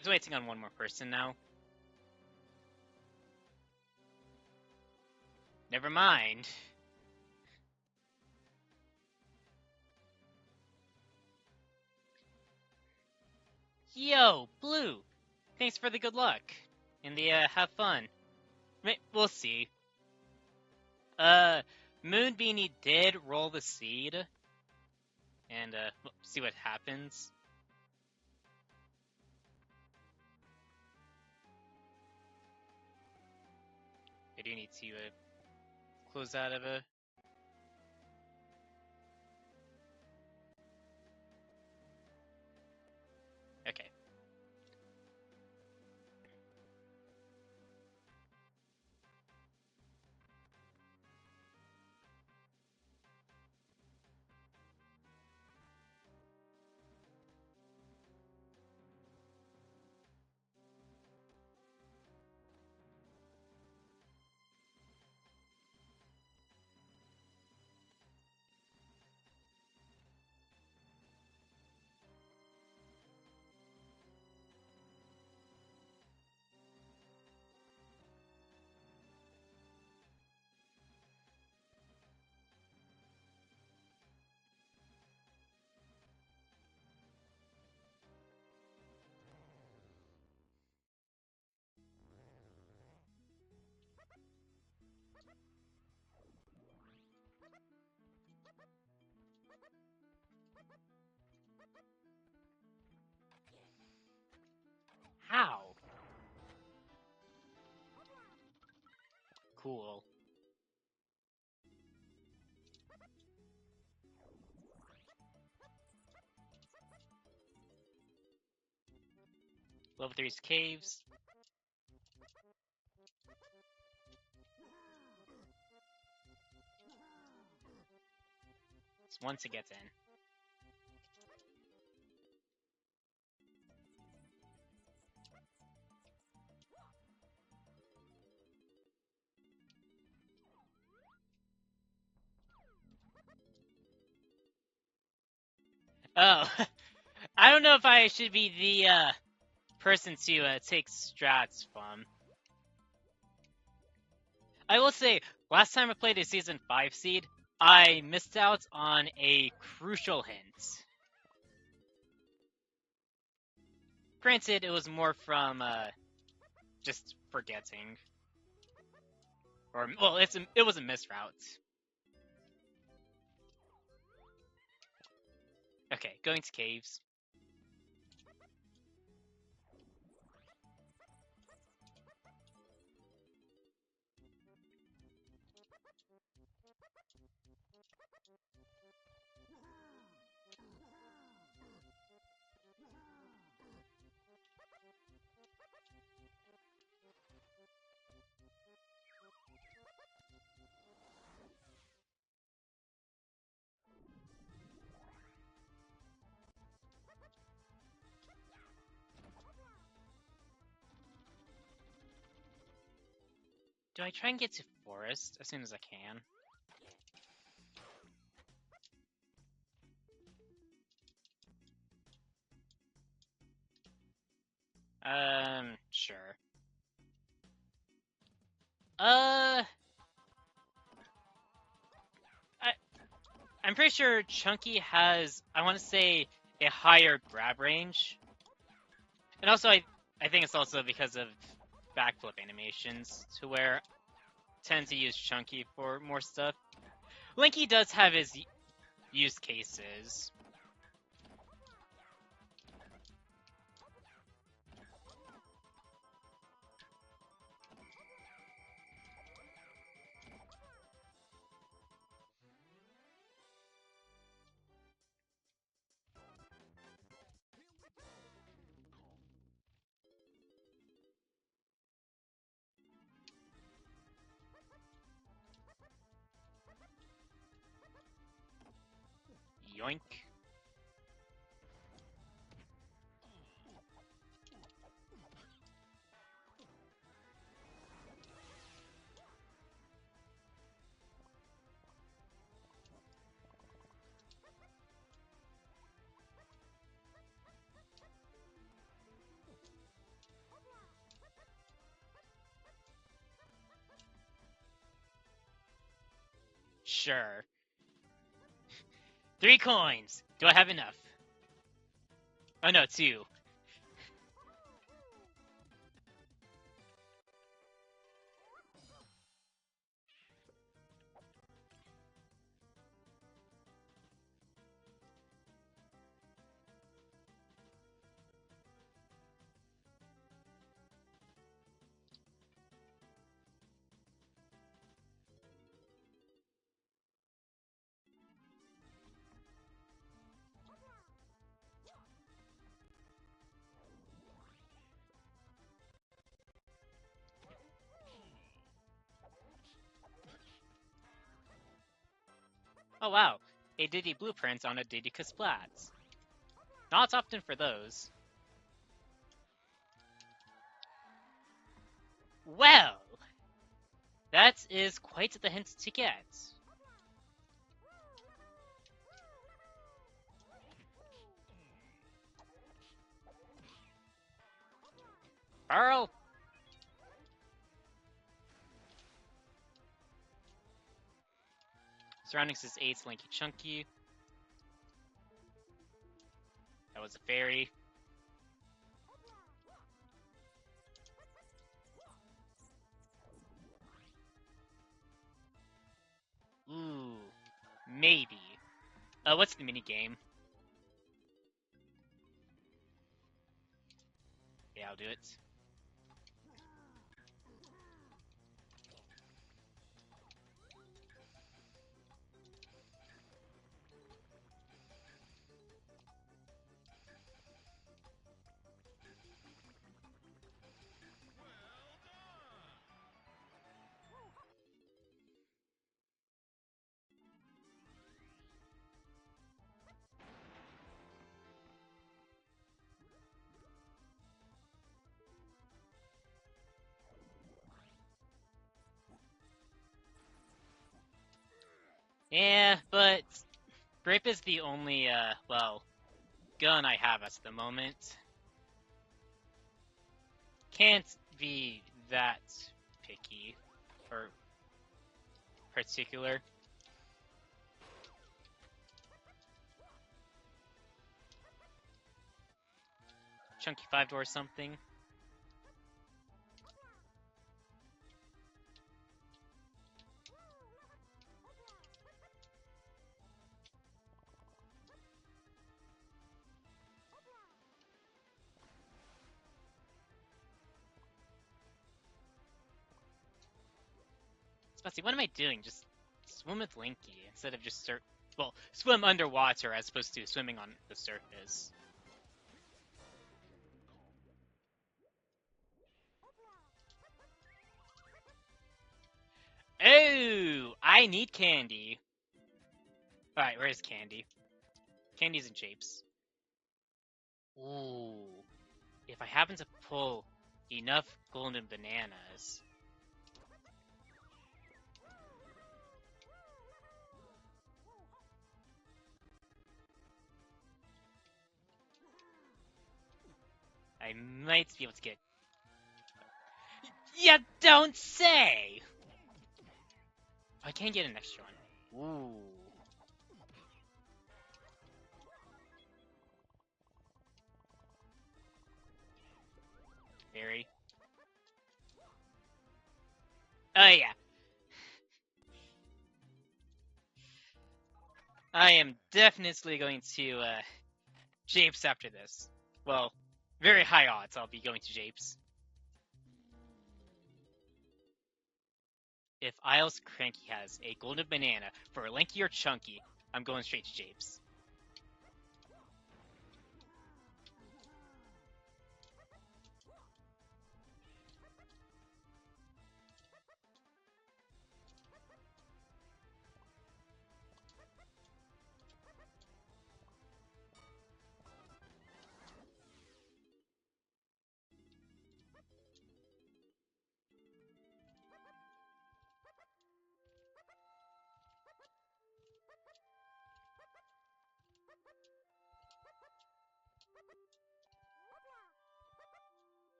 He's waiting on one more person now. Never mind. Yo, Blue! Thanks for the good luck. And the, have fun. We'll see. Moonbeanie did roll the seed. And, see what happens. I do need to, close out of a... Okay. How? Cool. Level 3's caves. It's once it gets in. Oh, I don't know if I should be the person to take strats from. I will say, last time I played a Season 5 seed, I missed out on a crucial hint. Granted, it was more from just forgetting. Or, well, it was a misroute. Okay, going to caves. Do I try and get to forest as soon as I can? Sure. I'm pretty sure Chunky has, I want to say, a higher grab range. And also, I think it's also because of backflip animations, to where I tend to use Chunky for more stuff. Linky does have his use cases. Yoink. Sure. 3 coins. Do I have enough? Oh no, 2. Oh wow, a Diddy blueprint on a Diddy Splat. Not often for those. Well, that is quite the hint to get. Earl! Surroundings is 8, Lanky Chunky. That was a fairy. Ooh, maybe. What's the mini game? Yeah, I'll do it. Yeah, but grape is the only, well, gun I have at the moment. Can't be that picky or particular. Chunky 5 door something. Spetsy, what am I doing? Just swim with Linky instead of just swim underwater as opposed to swimming on the surface. Oh, I need candy. Alright, where's Candy? Candy's in shapes. Ooh. If I happen to pull enough golden bananas. I might be able to get... You don't say! I can get an extra one. Ooh. Very. Oh yeah. I am definitely going to, Japes after this. Well, very high odds I'll be going to Japes. If Isles Cranky has a golden banana for Lanky or Chunky, I'm going straight to Japes.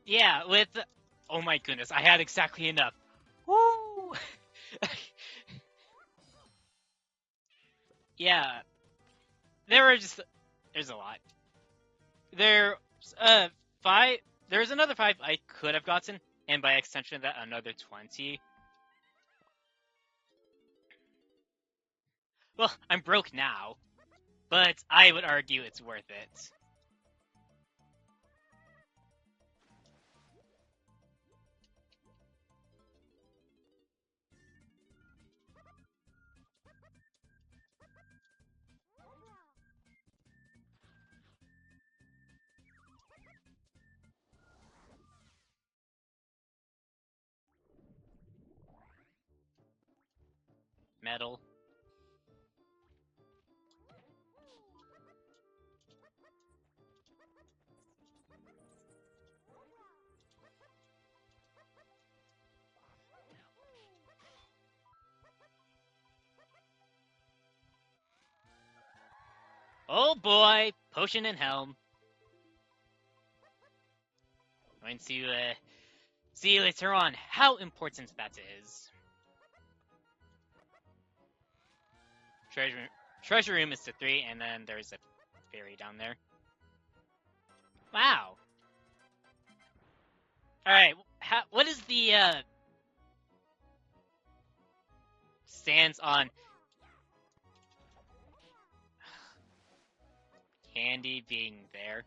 Yeah, with... Oh my goodness, I had exactly enough. Woo! Yeah, there were just... There's a lot. There's, 5... There's another 5 I could have gotten, and by extension that, another 20. Well, I'm broke now, but I would argue it's worth it. Metal. Oh boy, potion and helm. Going to see later on how important that is. Treasure room is to 3, and then there's a fairy down there. Wow. All right, what is the stance on Candy being there?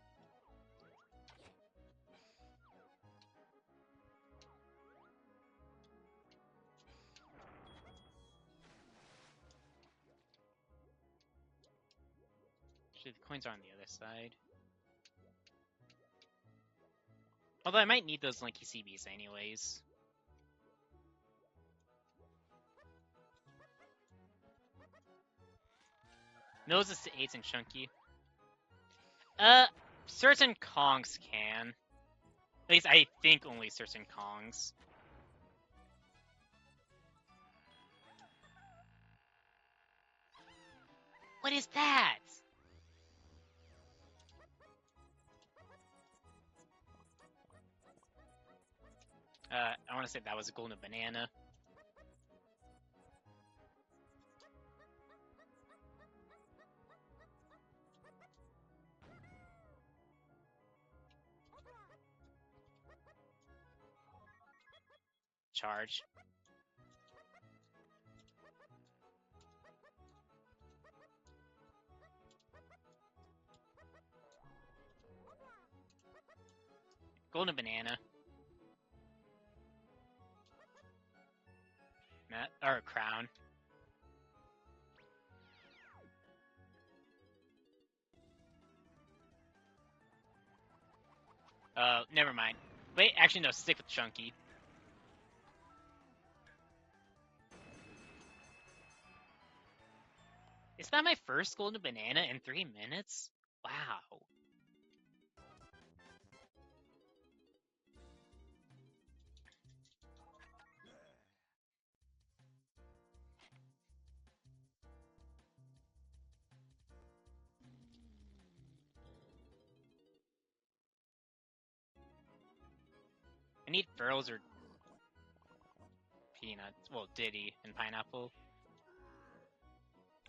Actually, the coins are on the other side. Although I might need those Linky CBs anyways. Nose is to 8 and Chunky. Certain Kongs can. At least I think only certain Kongs. What is that? I want to say that was a golden banana. Charge. Golden banana. Or crown. Never mind. Wait, actually no, stick with Chunky. Is that my first golden banana in 3 minutes? Wow. I need pearls or peanuts. Well, Diddy and pineapple.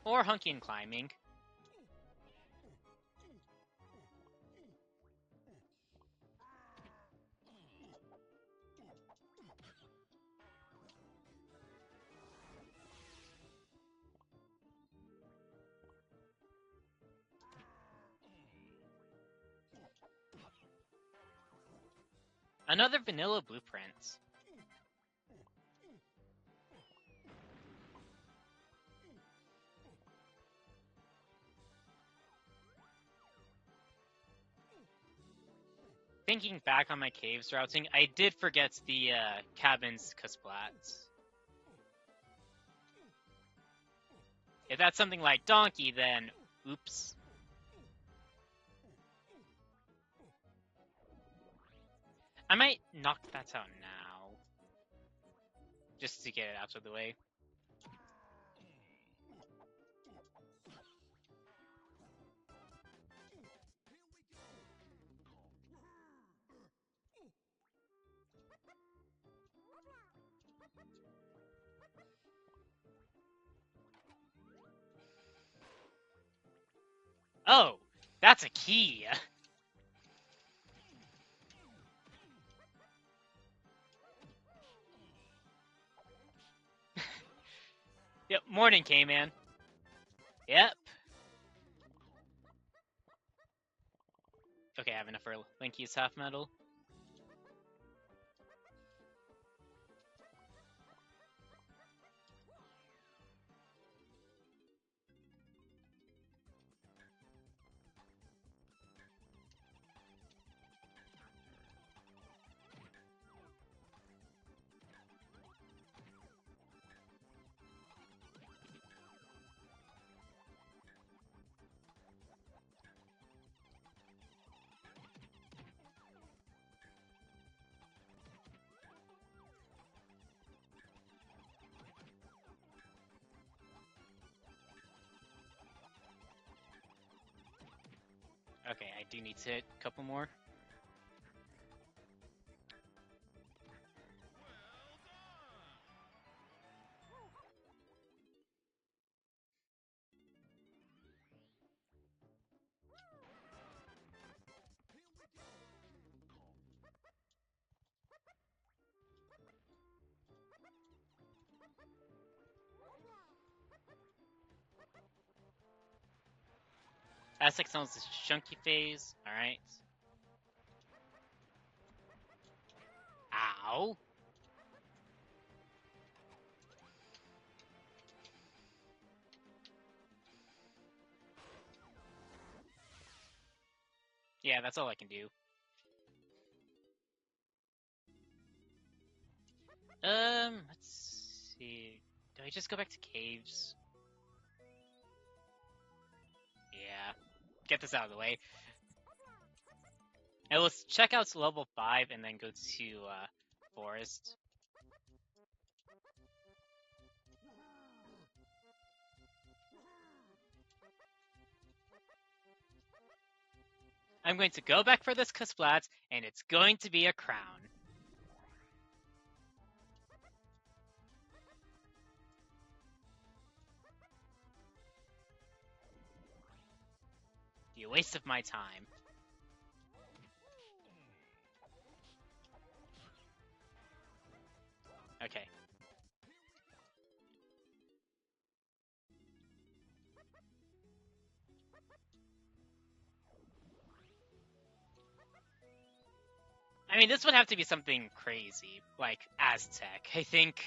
Or Hunky and climbing. Another vanilla blueprint. Thinking back on my caves routing, I did forget the cabins Kasplats. If that's something like Donkey, then oops. I might knock that out now. Just to get it out of the way. Oh, that's a key. Yep, morning, K-Man. Yep. Okay, I have enough for Linky's half medal. Okay, I do need to hit a couple more. Aztec owns the chunky phase. Alright. Ow. Yeah, that's all I can do. Let's see. Do I just go back to caves? Yeah. Get this out of the way. And let's check out level 5 and then go to, forest. I'm going to go back for this Kasplat, and it's going to be a crown. The waste of my time. Okay. I mean, this would have to be something crazy, like Aztec, I think.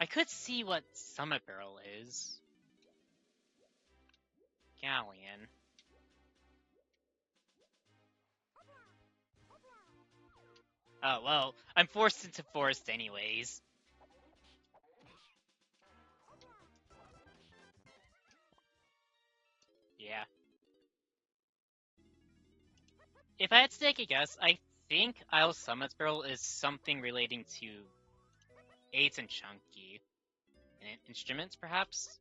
I could see what Summit Barrel is. Galleon. Oh, well, I'm forced into forest anyways. Yeah. If I had to take a guess, I think Isle Summit Barrel is something relating to 8 and Chunky. Instruments, perhaps?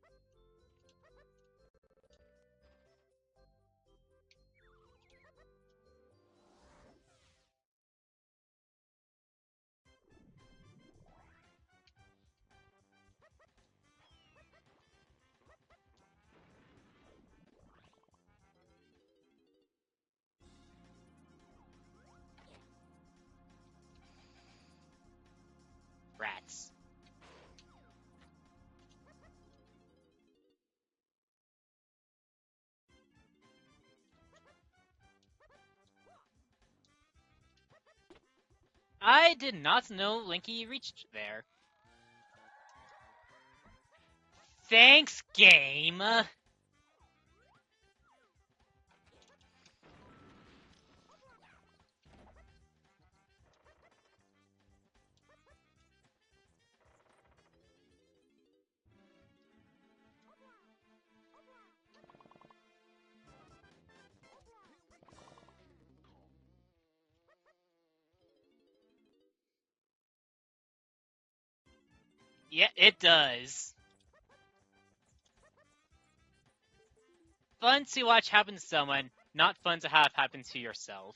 Rats. I did not know Linky reached there. Thanks, game! Yeah, it does. Fun to watch happen to someone, not fun to have happen to yourself.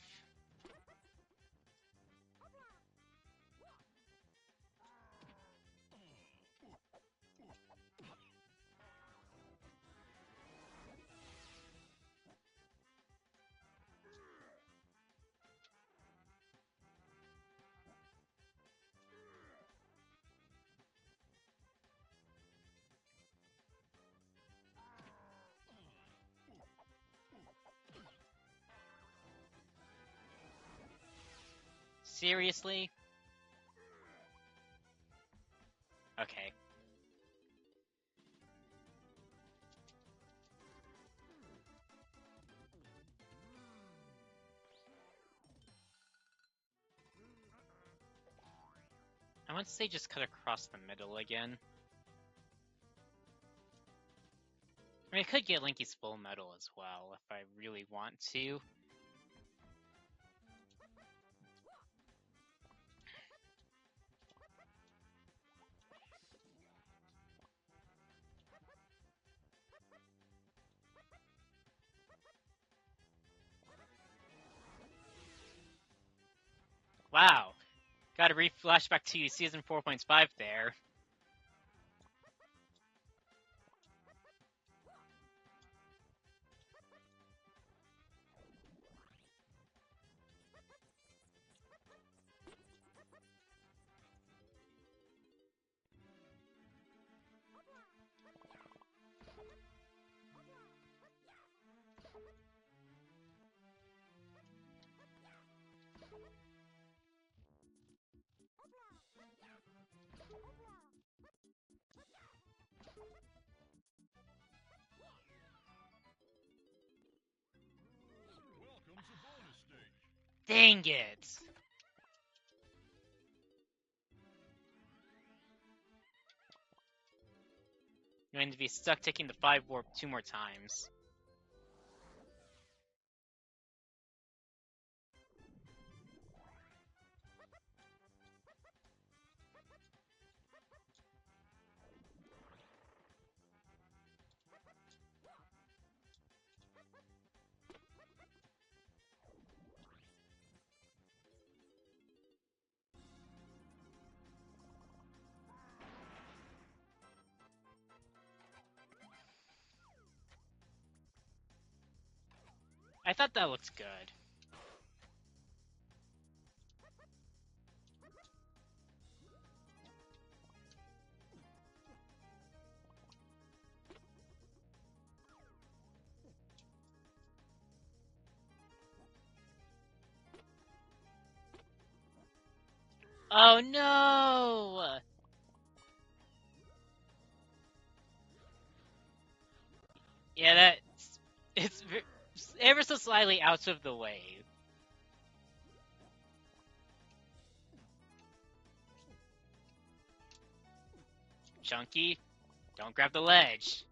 Seriously? Okay. I want to say just cut across the middle again. I mean, I could get Linky's full metal as well if I really want to. Wow. Gotta flashback to season 4.5 there. Dang it! You're going to be stuck taking the 5 warp 2 more times. I thought that looked good. Oh no! Yeah, it's ever so slightly out of the way. Chunky, don't grab the ledge.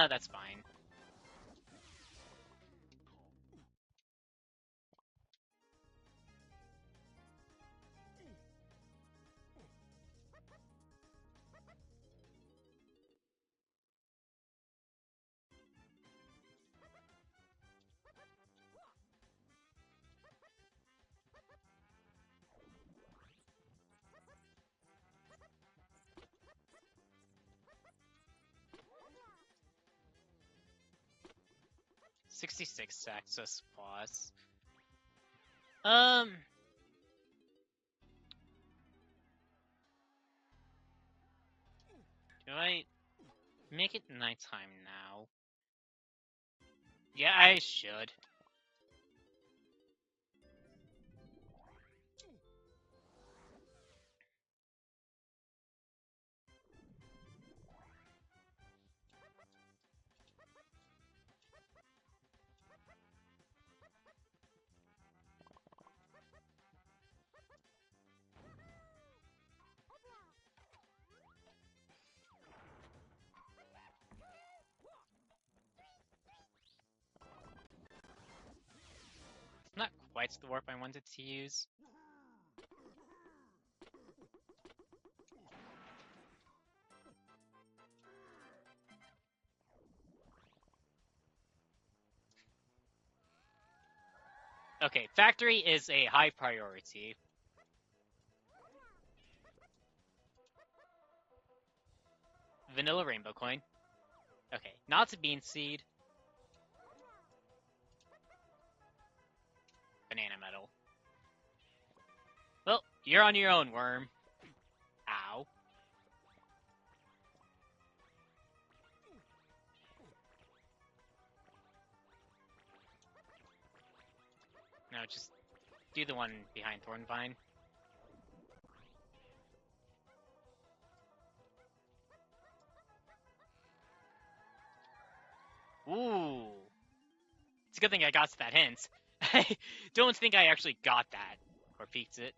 That's fine. '66 access boss. Do I make it nighttime now? Yeah, I should. It's not quite the warp I wanted to use. Okay, factory is a high priority. Vanilla rainbow coin. Okay, not a bean seed. Banana metal. Well, you're on your own, worm. Ow. No, just do the one behind Thornvine. Ooh. It's a good thing I got that hint. I don't think I actually got that. Or peeked it.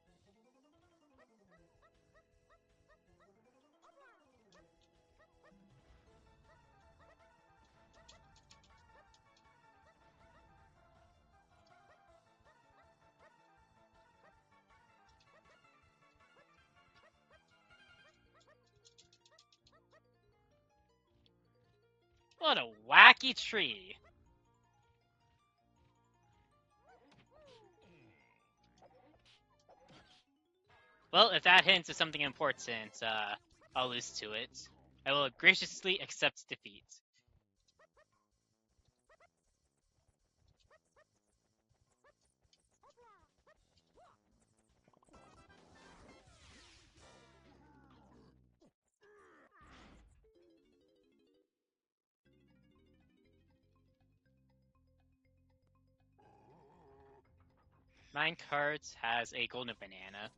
What a wacky tree. Well, if that hint is something important, I'll lose to it. I will graciously accept defeat. Minecart has a golden banana.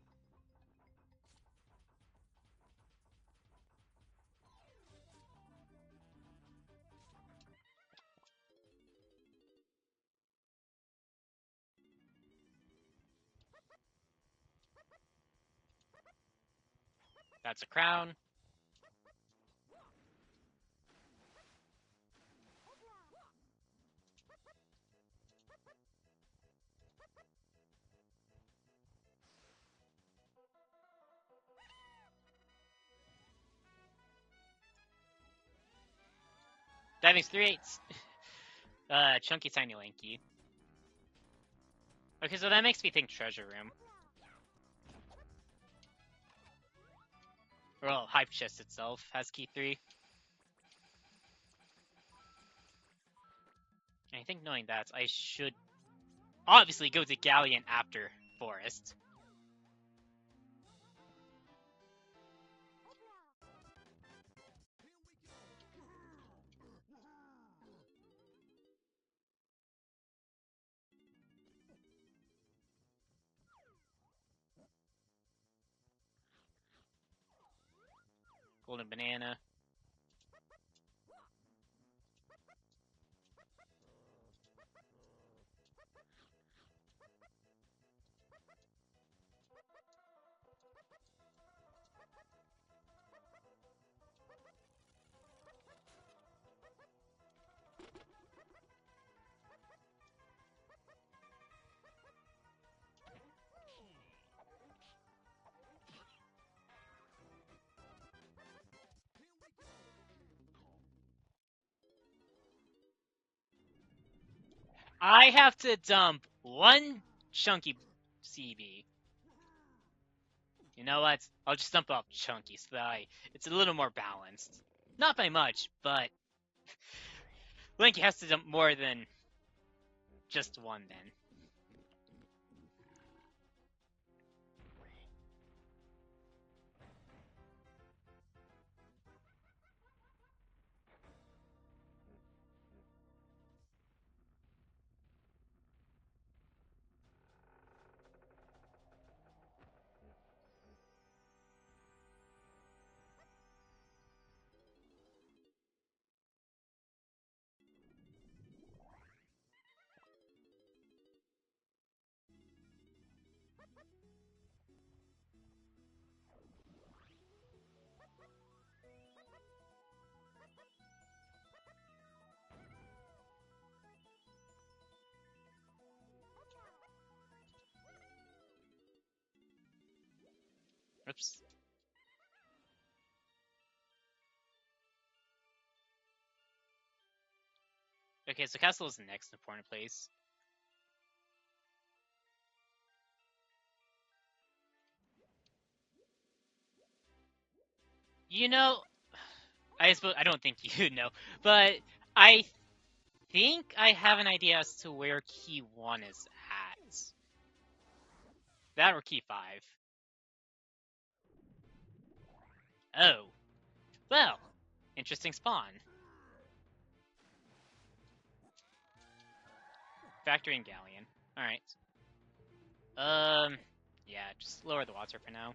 That's a crown. That makes 3/8. Chunky tiny lanky. Okay, so that makes me think treasure room. Well, hype chest itself has key 3. And I think knowing that, I should obviously go to Galleon after Forest. Golden banana. I have to dump one chunky CB. You know what? I'll just dump up chunky so that it's a little more balanced. Not by much, but Linky has to dump more than just one then. Oops. Okay, so castle is the next important place. You know, I suppose I don't think you know, but I think I have an idea as to where key 1 is at. That or key 5. Oh, well, interesting spawn. Factory and Galleon. Alright. Yeah, just lower the water for now.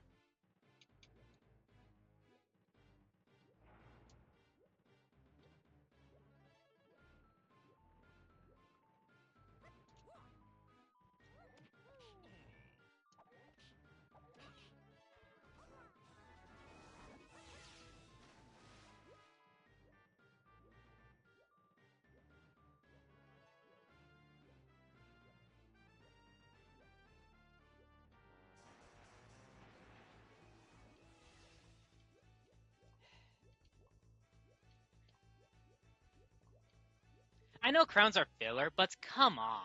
I know crowns are filler, but come on.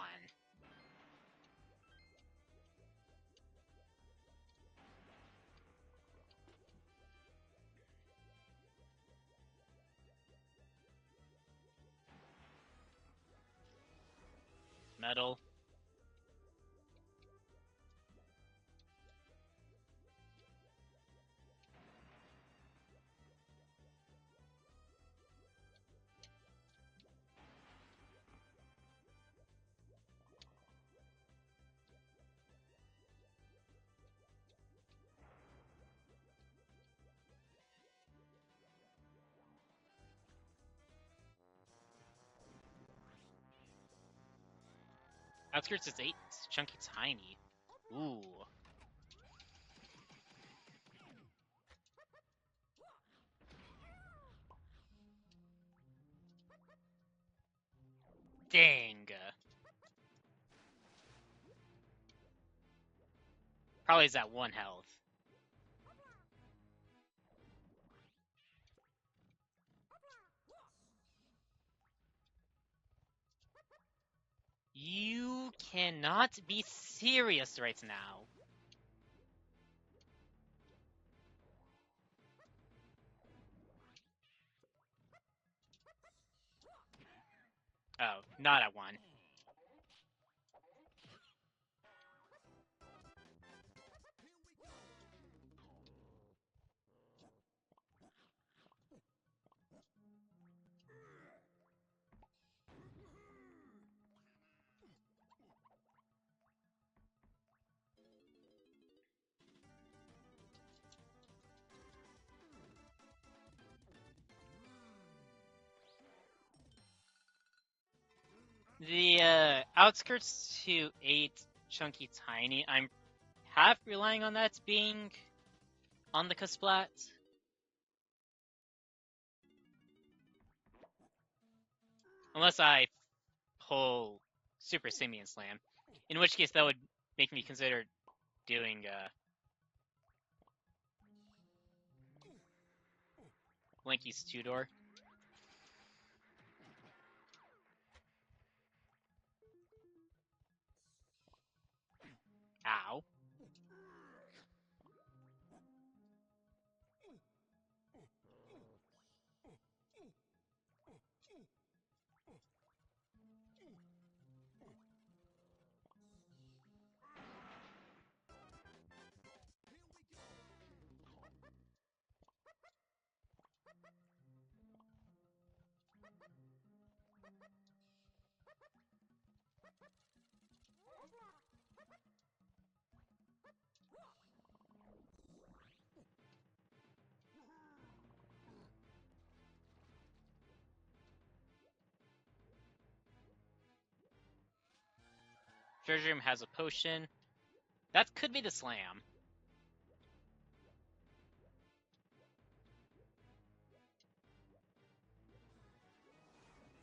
Metal. Outskirts is 8. Chunky tiny. Ooh. Dang. Probably is at 1 health. You cannot be serious right now. Oh, not at 1. The outskirts to 8 chunky tiny, I'm half relying on that being on the Kasplat. Unless I pull Super Simian Slam. In which case that would make me consider doing Blinky's 2-door. Ow. Treasure Room has a potion. That could be the slam.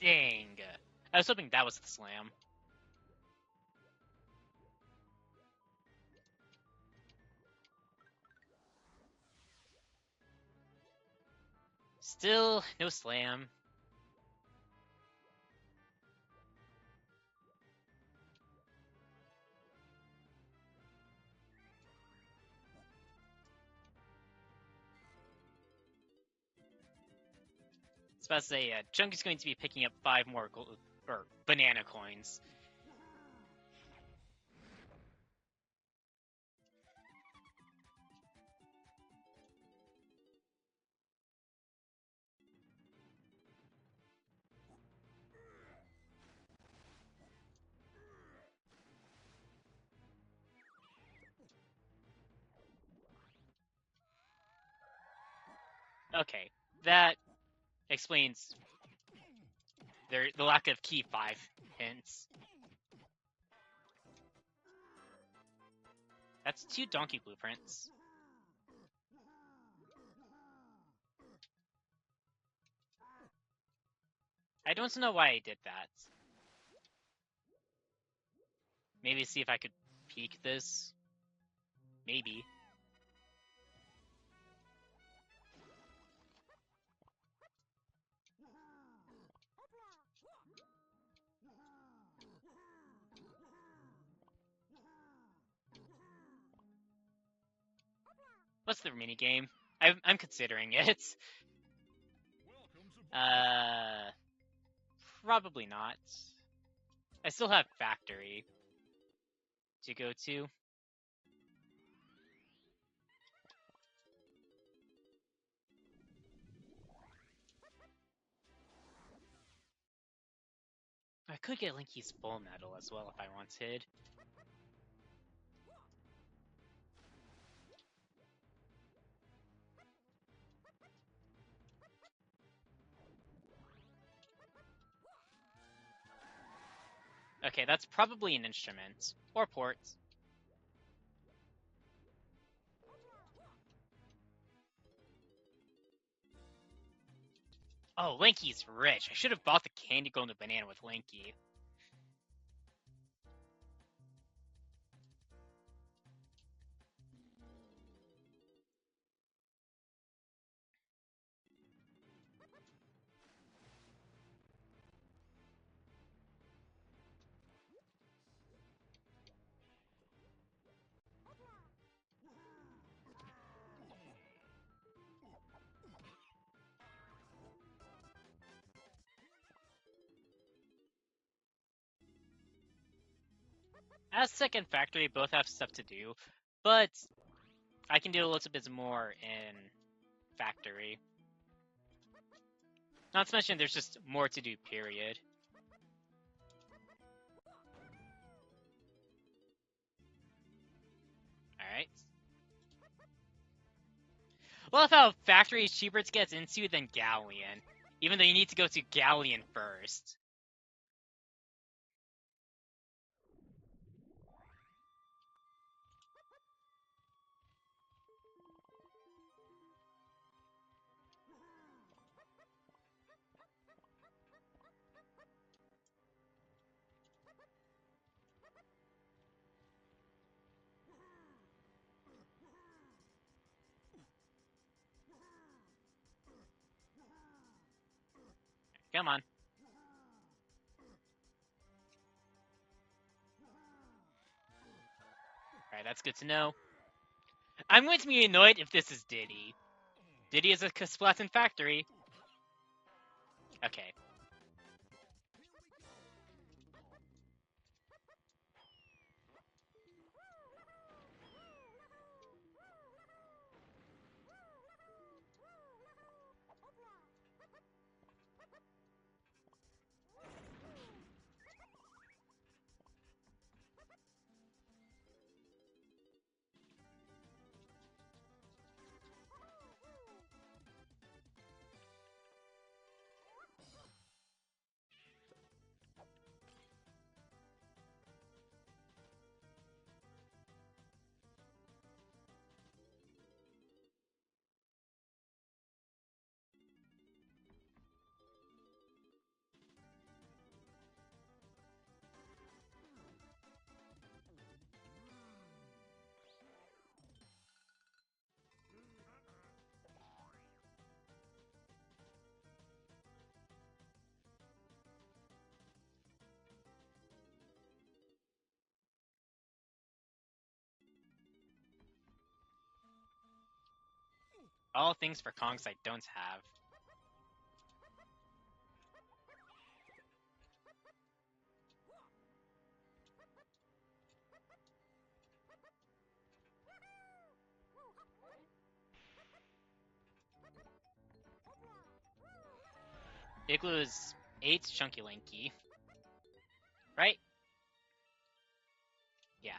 Dang. I was hoping that was the slam. Still, no slam. was about to say, Chunky's going to be picking up 5 more gold, or banana coins. Okay, that explains the lack of key 5 hints. That's 2 donkey blueprints. I don't know why I did that. Maybe see if I could peek this. Maybe. What's the minigame? I'm considering it. Probably not. I still have factory to go to. I could get Linky's full medal as well if I wanted. Okay, that's probably an instrument. Or port. Oh, Linky's rich. I should have bought the candy golden banana with Linky. As second factory, both have stuff to do, but I can do a little bit more in factory. Not to mention there's just more to do, period. Alright. Well, how factory is cheaper to get into than Galleon, even though you need to go to Galleon first. Come on. Alright, that's good to know. I'm going to be annoyed if this is Diddy. Diddy is a Splatoon factory. Okay. All things for Kongs I don't have. Igloo is 8 Chunky Lanky. Right? Yeah.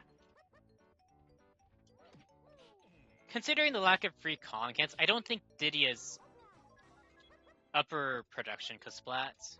Considering the lack of free contents, I don't think Diddy is upper production Cosplats.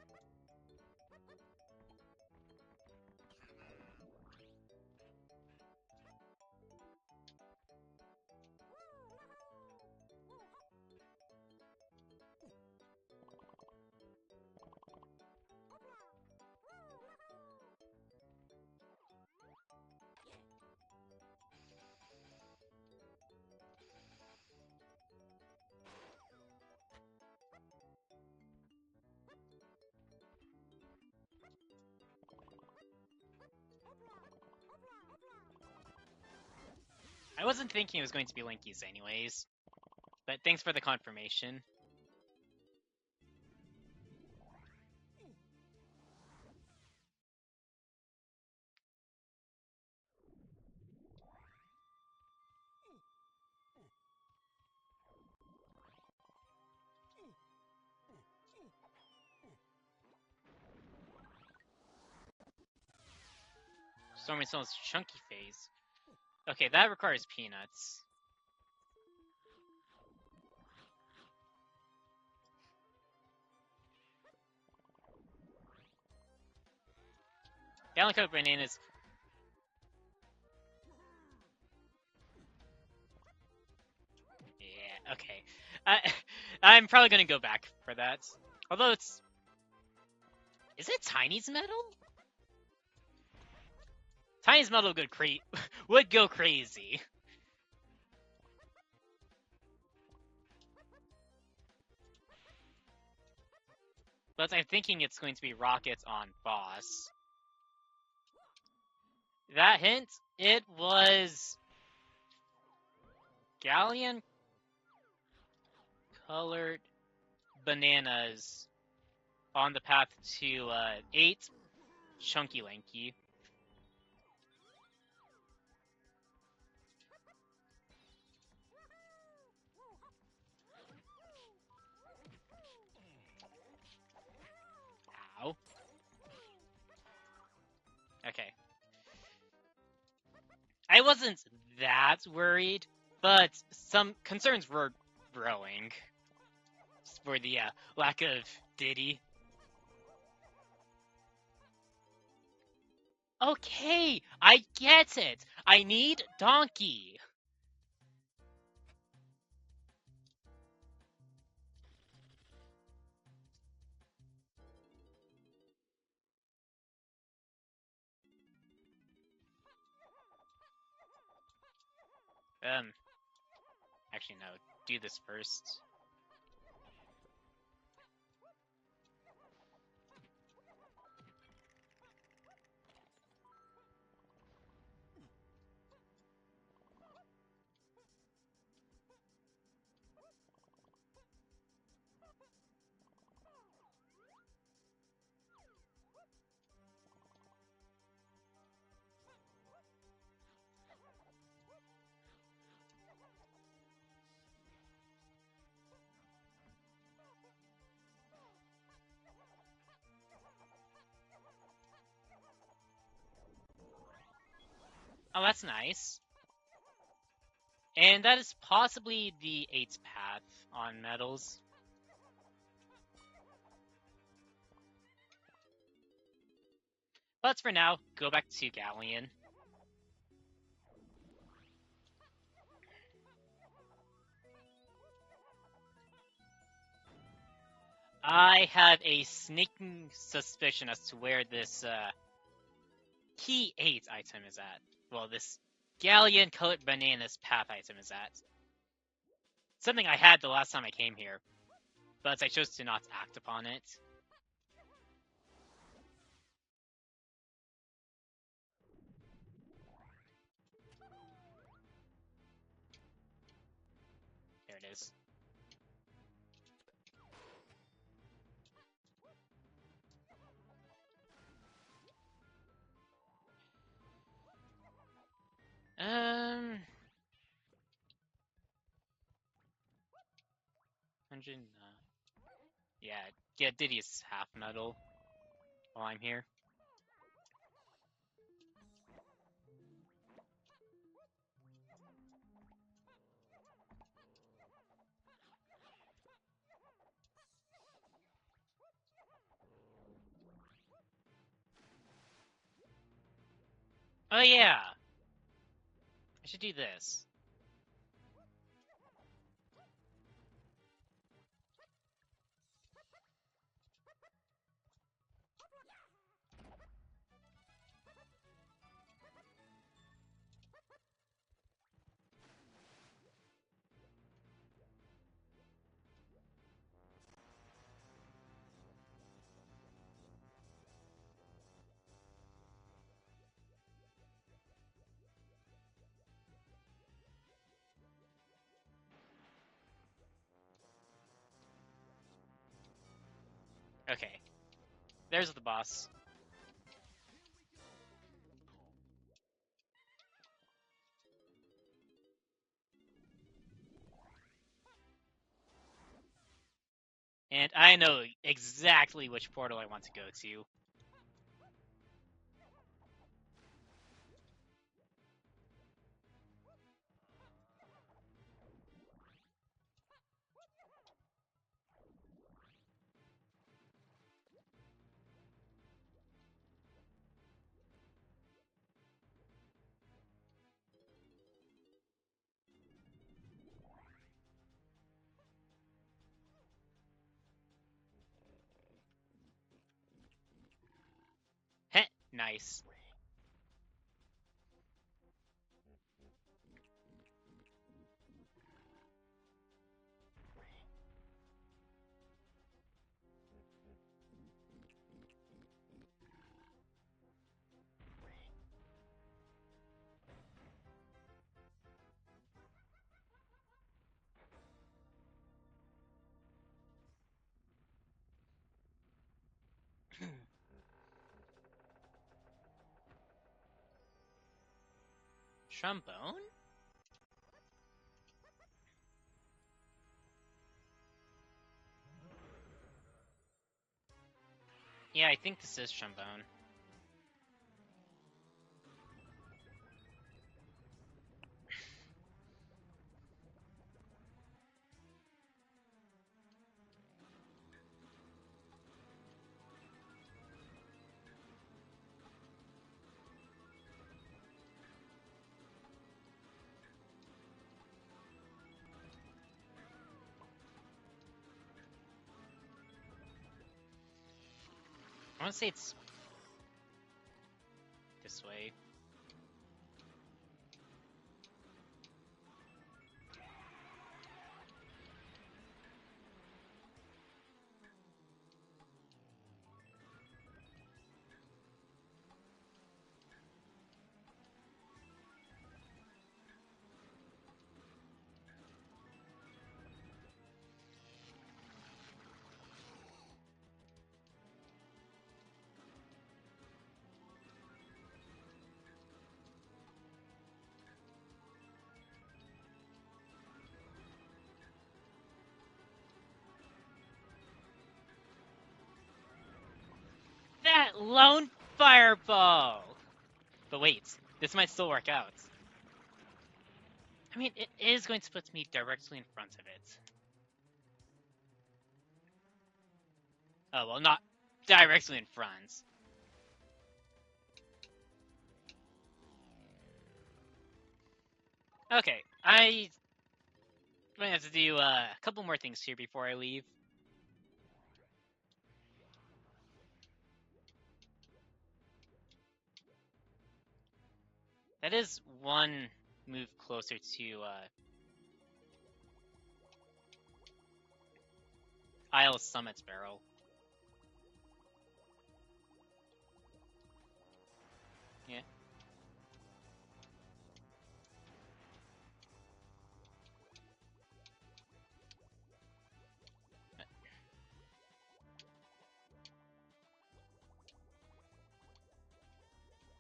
I wasn't thinking it was going to be Linkies anyways, but thanks for the confirmation. Stormy Stone's Chunky Phase. Okay, that requires peanuts. Gallon Coat Bananas. Yeah, okay. I'm probably gonna go back for that. Although it's... Is it Tiny's Metal? Tiny's Metal would go crazy. But I'm thinking it's going to be Rocket on Boss. That hint, it was Galleon Colored Bananas on the path to 8 Chunky Lanky. Ow. Okay. I wasn't that worried, but some concerns were growing for the lack of Diddy. Okay, I get it. I need Donkey. Actually no, do this first. Oh, that's nice. And that is possibly the 8th path on metals. But for now, go back to Galleon. I have a sneaking suspicion as to where this key 8 item is at. Well, this Galleon Colored Bananas path item is at. Something I had the last time I came here, but I chose to not act upon it. There it is. Um... 109. Yeah, get Diddy's half medal while I'm here. Oh yeah, I should do this. Okay, there's the boss. And I know exactly which portal I want to go to. Heh, nice. Trombone? Yeah, I think this is trombone. I want to say it's this way. That lone fireball! But wait, this might still work out. I mean, it is going to put me directly in front of it. Oh, well, not directly in front. Okay, I'm gonna have to do a couple more things here before I leave. That is one move closer to Isle Summit's barrel. Yeah.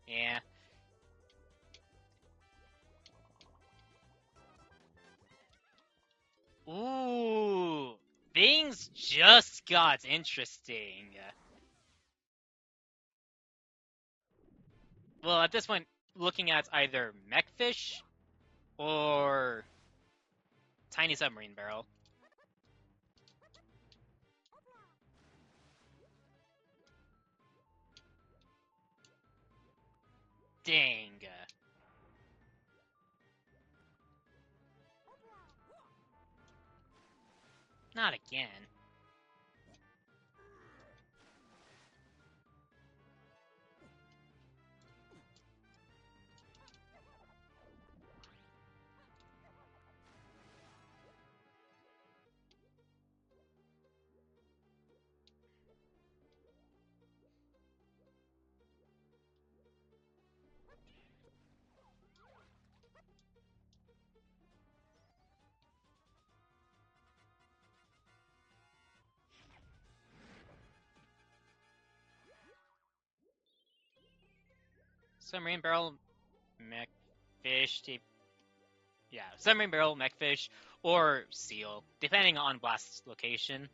Yeah. Ooh. Things just got interesting. Well, at this point, looking at either mechfish or tiny submarine barrel. Dang. Not again. Submarine barrel, mechfish, yeah, submarine barrel, mechfish, or seal, depending on blast location.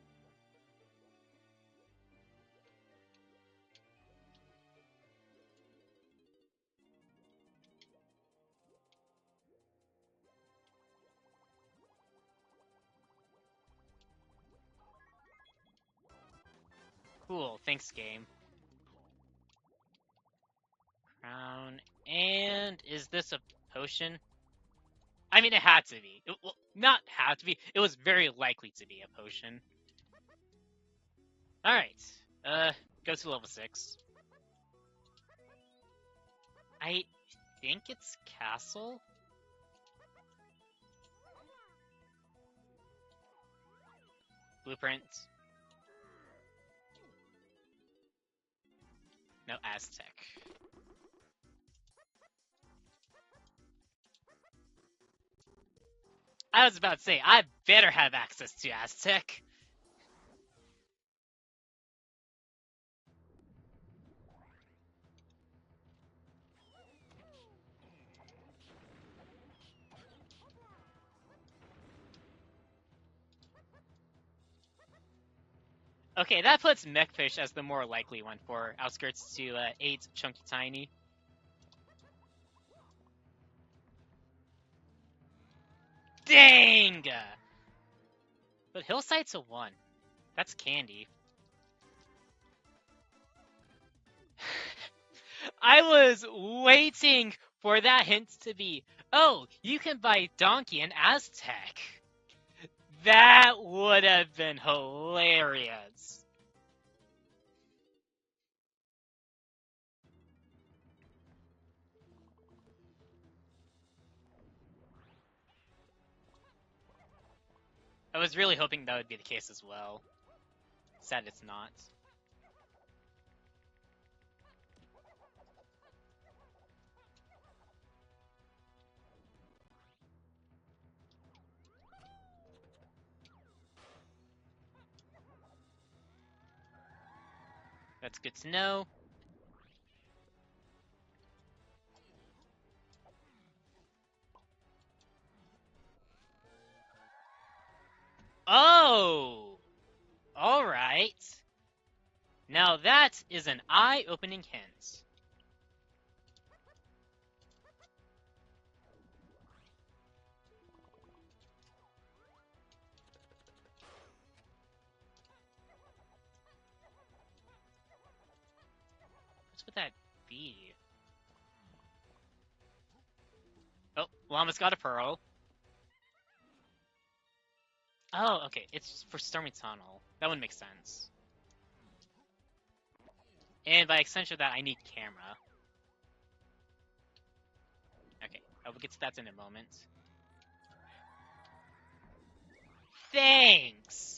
Cool, thanks game. Crown, and is this a potion? I mean, it had to be. Well, not had to be, it was very likely to be a potion. Alright, go to level 6. I think it's castle? Blueprint. No, Aztec. I was about to say, I better have access to Aztec. Okay, that puts mechfish as the more likely one for outskirts to 8 chunky tiny. Dang! But hillside's a 1. That's candy. I was waiting for that hint to be, oh, you can buy Donkey and Aztec. That would have been hilarious. I was really hoping that would be the case as well. Sad it's not. That's good to know. Oh! Alright. Now that is an eye-opening hint. What would that be? Oh, Llama's got a pearl. Oh, okay, it's for Stormy Tunnel. That would make sense. And by extension of that, I need camera. Okay, I will get to that in a moment. Thanks!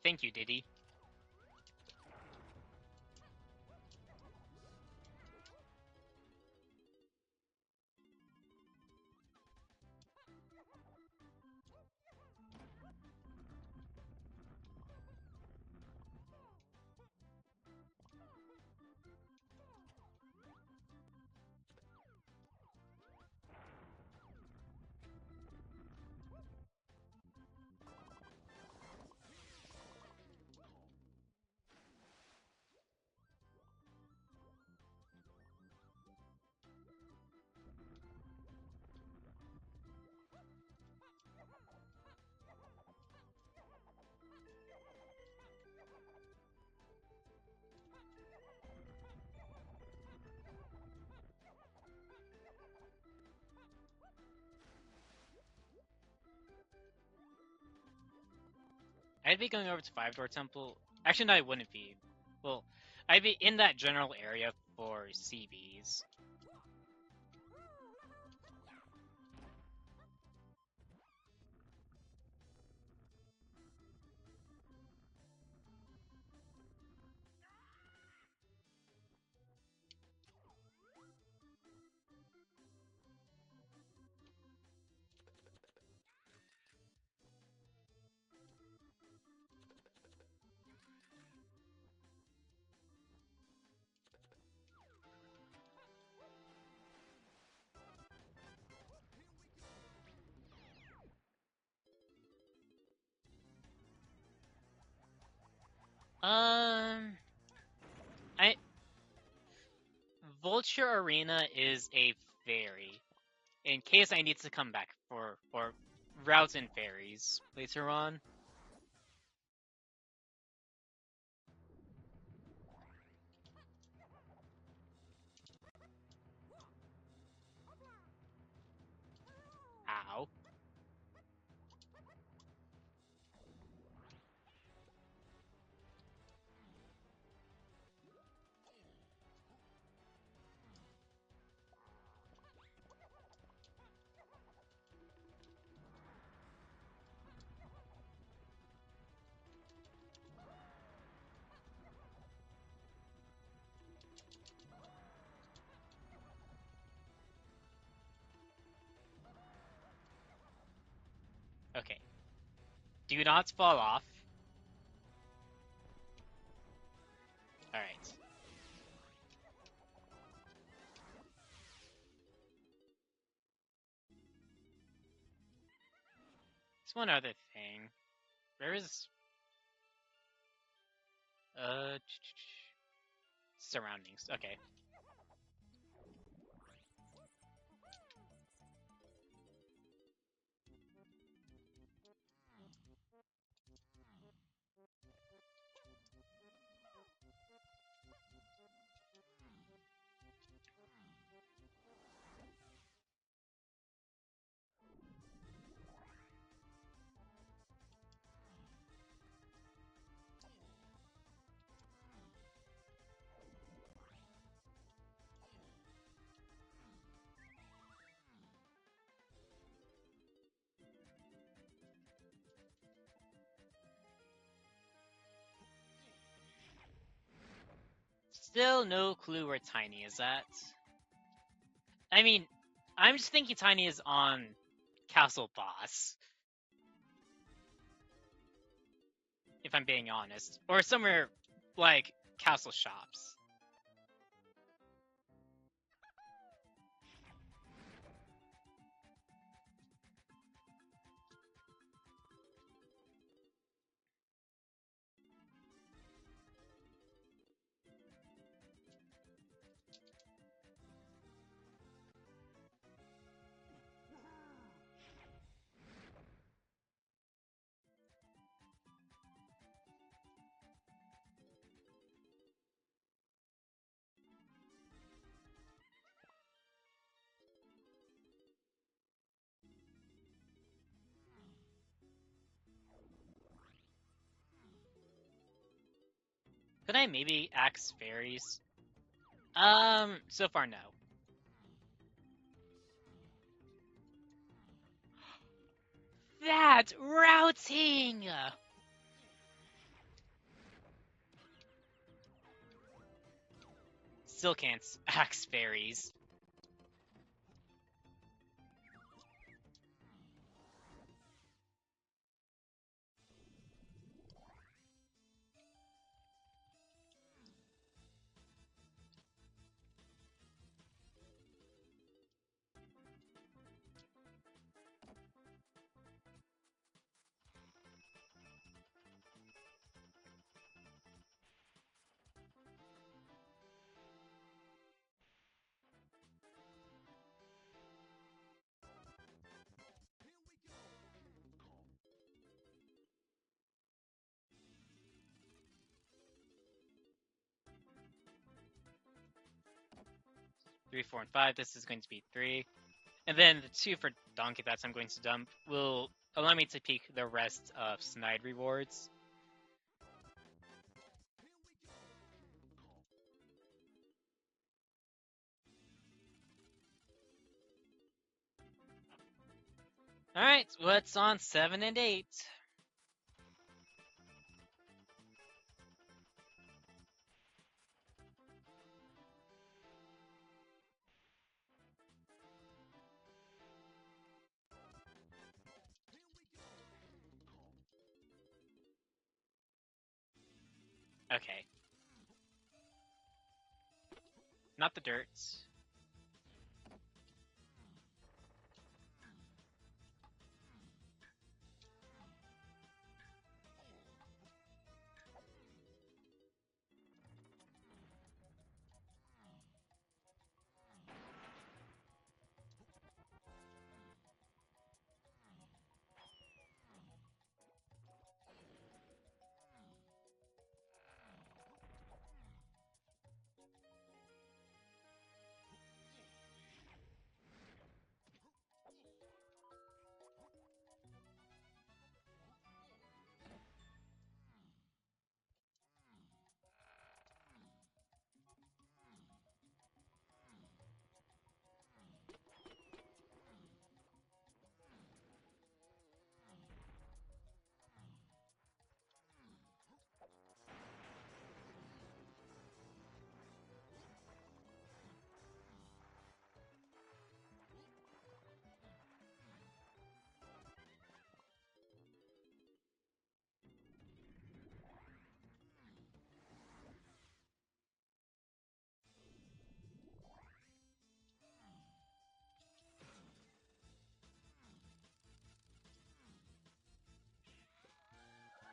Thank you, Diddy. I'd be going over to Five Door Temple. Actually, no, I wouldn't be. Well, I'd be in that general area for CBs. I Vulture Arena is a ferry. In case I need to come back for routes and ferries later on. Ow. Okay. Do not fall off. Alright. There's one other thing. Where is... Surroundings. Okay. Still no clue where Tiny is at. I mean, I'm just thinking Tiny is on Castle Boss. If I'm being honest. Or somewhere like Castle Shops. Could I maybe axe fairies? So far no. That routing! still can't axe fairies. Three, 4, and 5. This is going to be 3. And then the 2 for Donkey Bats I'm going to dump will allow me to peek the rest of Snide rewards. Alright, what's on 7 and 8? Okay. Not the dirt.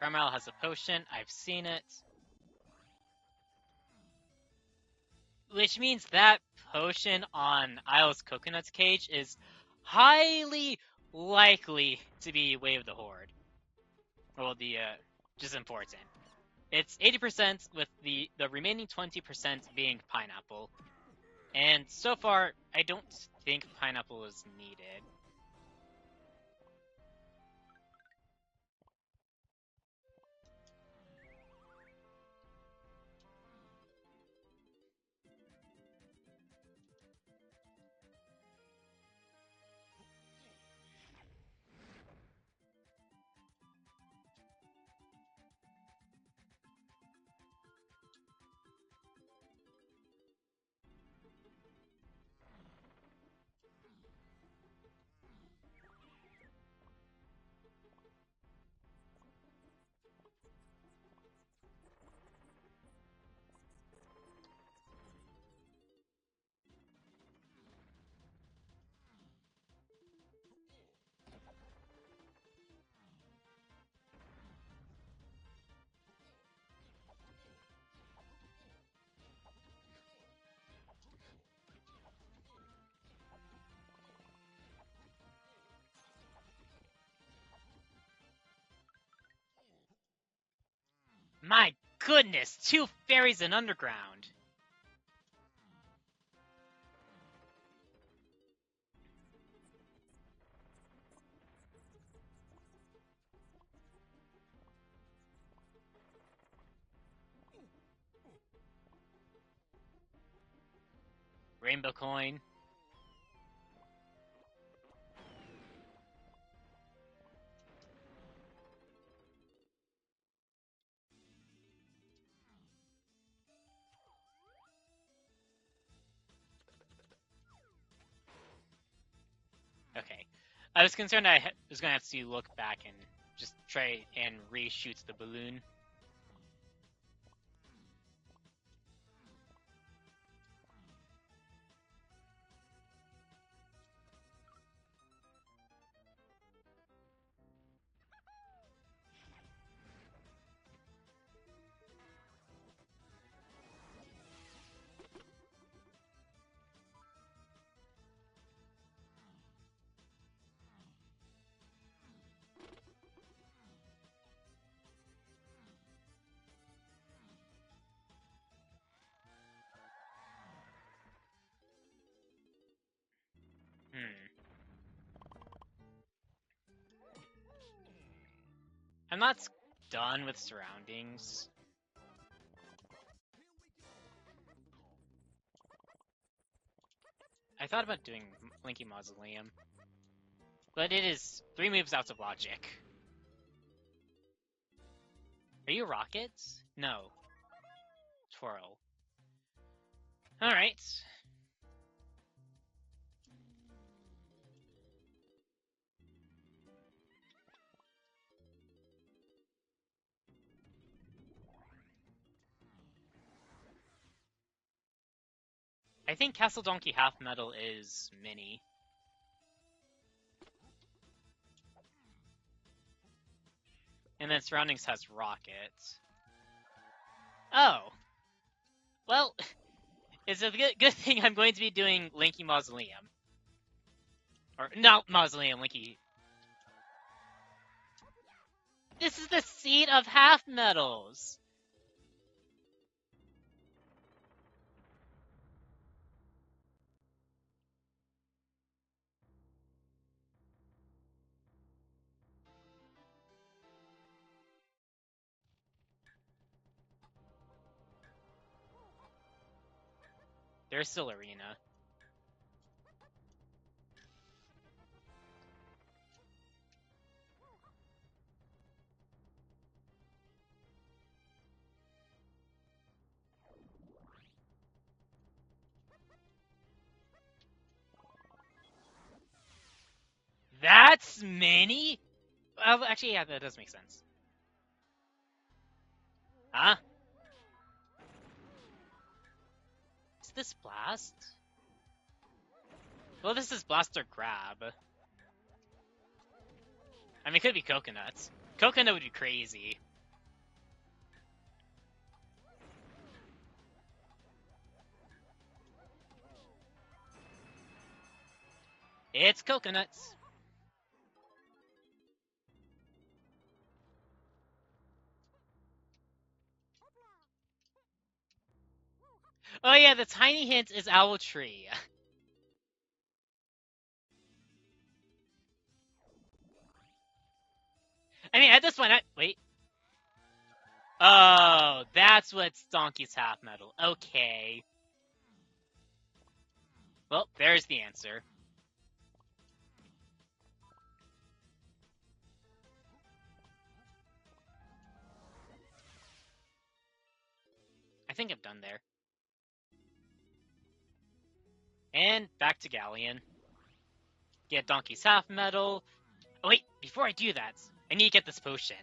Carmel has a potion. I've seen it. Which means that potion on Isle's Coconut's cage is highly likely to be Way of the Horde. Well, just important. It's 80% with the remaining 20% being Pineapple. And so far, I don't think Pineapple is needed. My goodness, 2 fairies in Underground. Rainbow Coin. I was concerned I was gonna have to look back and just try and reshoot the balloon. I'm not done with surroundings. I thought about doing Linky Mausoleum, but it is 3 moves out of logic. Are you rockets? No. Twirl. Alright. I think Castle Donkey Half Metal is mini. And then Surroundings has rockets. Oh. Well, it's a good thing I'm going to be doing Linky Mausoleum. Or, no, Mausoleum, Linky. This is the seat of half metals! There's still Arena. That's mini? Actually, yeah, that does make sense. Huh? Is this Blast? Well, this is Blast or Grab. I mean, it could be Coconuts. Coconut would be crazy. It's Coconuts. Oh yeah, the tiny hint is Owl Tree. I mean, at this point, wait. Oh, that's what's Donkey's Half Metal. Okay. Well, there's the answer. I think I'm done there. And back to Galleon. Get Donkey's Half Metal. Oh wait, before I do that, I need to get this potion.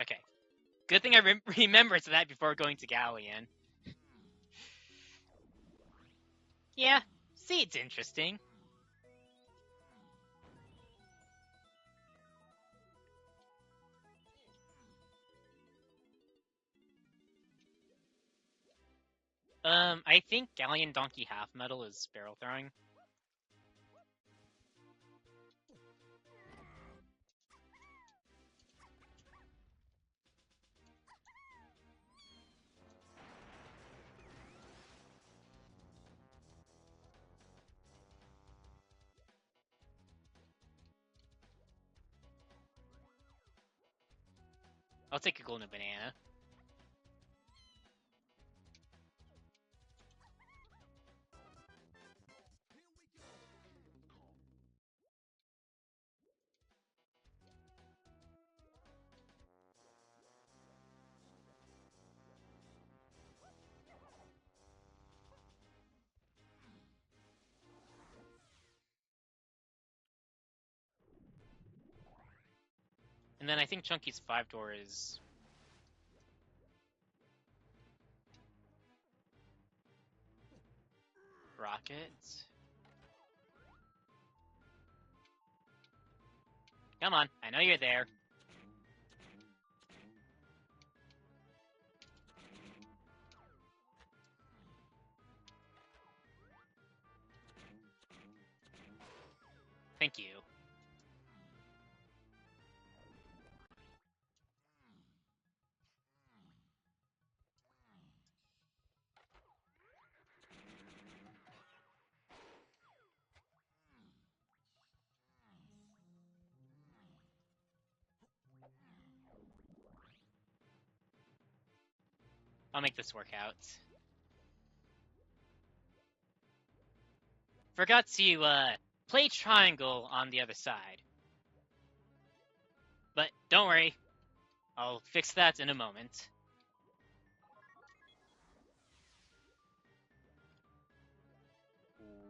Okay. Good thing I remembered that before going to Galleon. Yeah, see, it's interesting. I think Galleon Donkey Half Metal is barrel throwing. I'll take a golden banana. And then I think Chunky's 5-door is... Rocket? Come on, I know you're there. Thank you. I'll make this work out. Forgot to, play triangle on the other side. But don't worry, I'll fix that in a moment.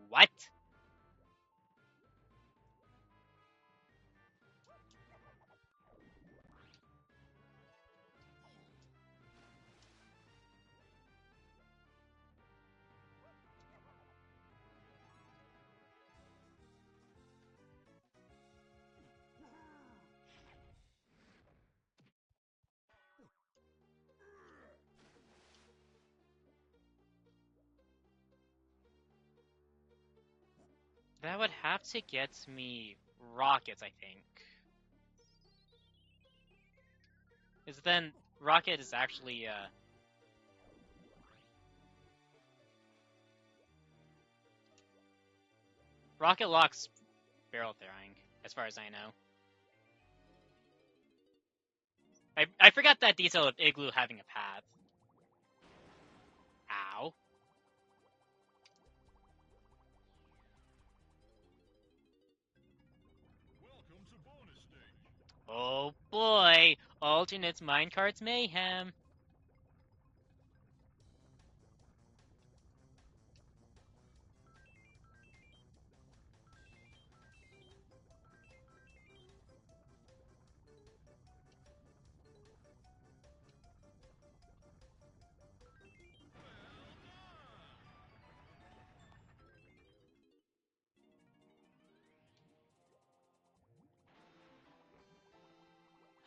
What? That would have to get me rockets, I think. Because then rocket is actually, rocket locks barrel throwing, as far as I know. I forgot that detail of Igloo having a path. Ow. Welcome to bonus stage. Oh boy, alternates minecarts mayhem.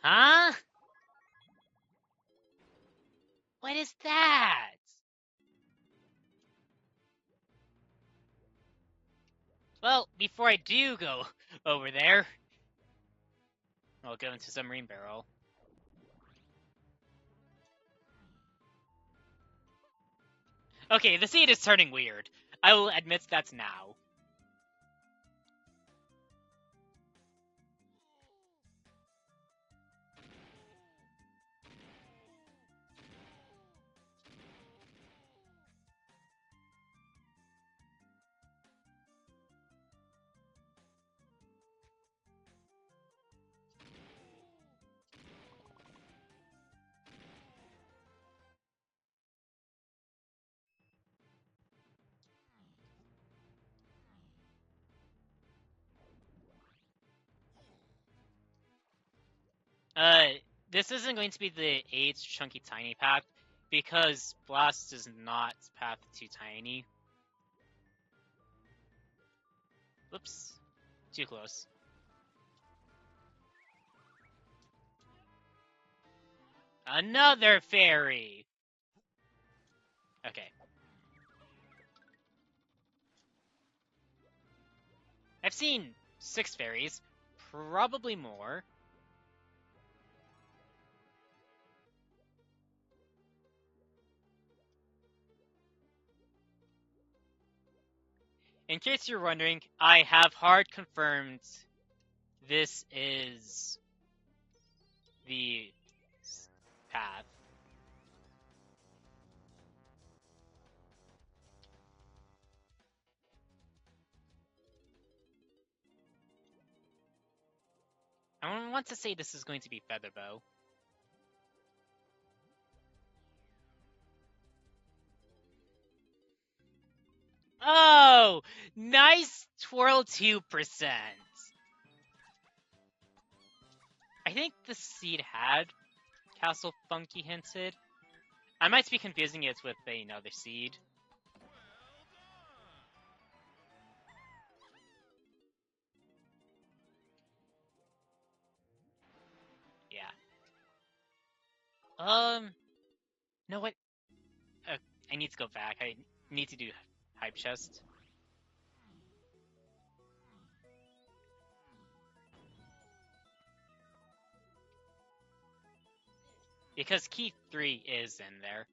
Huh? What is that? Well, before I do go over there, I'll go into submarine barrel. Okay, the seed is turning weird. I will admit that now. This isn't going to be the 8 chunky tiny path, because Blast is not path to tiny. Whoops. Too close. Another fairy! Okay. I've seen 6 fairies, probably more. In case you're wondering, I have hard confirmed this is the path. I want to say this is going to be Featherbow. Oh! Nice twirl 2%. I think the seed had Castle Funky hinted. I might be confusing it with another seed. Yeah. No, what? I need to go back. I need to do hype chest. Because key 3 is in there.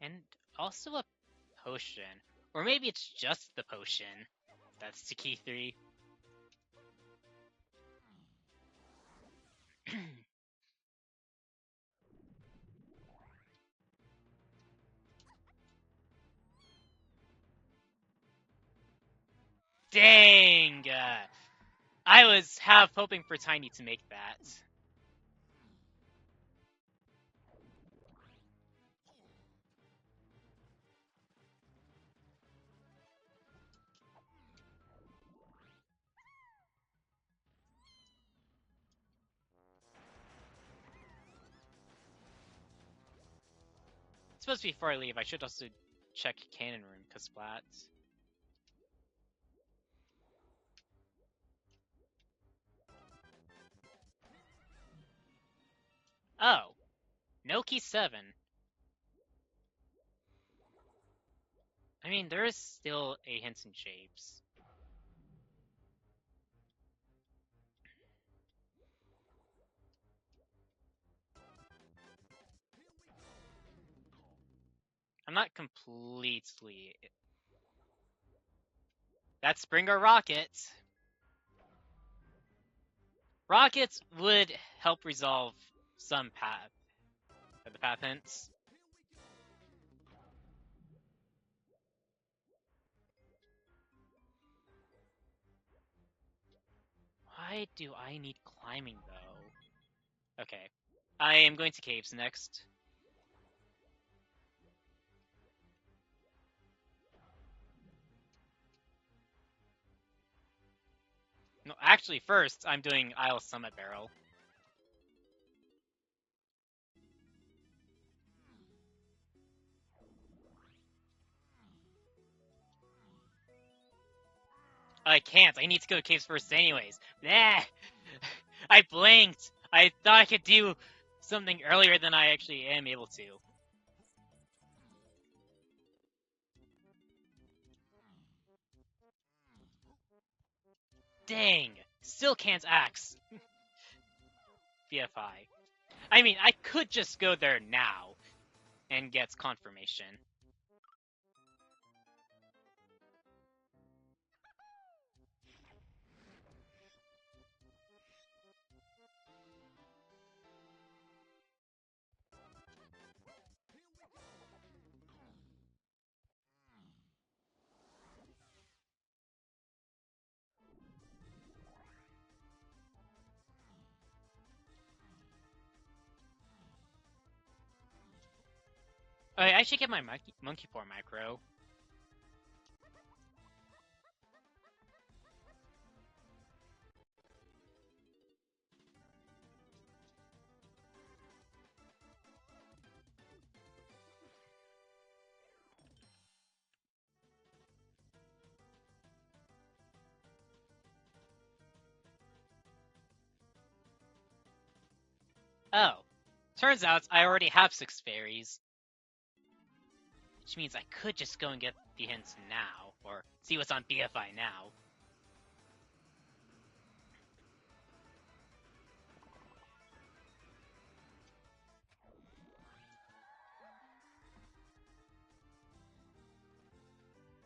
And also a potion. Or maybe it's just the potion. That's the key 3. Dang! I was half hoping for Tiny to make that. It's supposed to be before I leave. I should also check Cannon Room, because Splat. Oh! No key 7. I mean, there is still a hints and shapes. I'm not completely... That's Spring or Rocket. Rockets would help resolve some path. The path hints. Why do I need climbing, though? Okay. I am going to caves next. No, actually, first, I'm doing Isle Summit Barrel. I can't. I need to go to caves first anyways. Nah! I blinked! I thought I could do something earlier than I actually am able to. Dang! Still can't axe. BFI. I mean, I could just go there now and get confirmation. I should get my monkey form micro. Oh. Turns out I already have 6 fairies. Which means I could just go and get the hints now, or see what's on BFI now.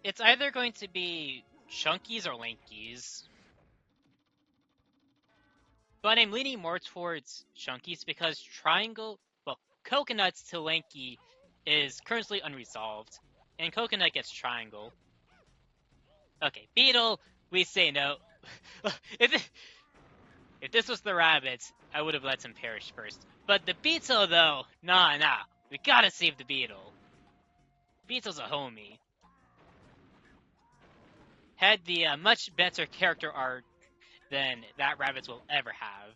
It's either going to be Chunkies or Lankies. But I'm leaning more towards Chunkies because Coconuts to Lanky is currently unresolved, and Coconut gets Triangle. Okay, Beetle, we say no. If this was the rabbit, I would have let him perish first. But the Beetle, though, nah, we gotta save the Beetle. Beetle's a homie. Had the much better character art than that rabbit will ever have.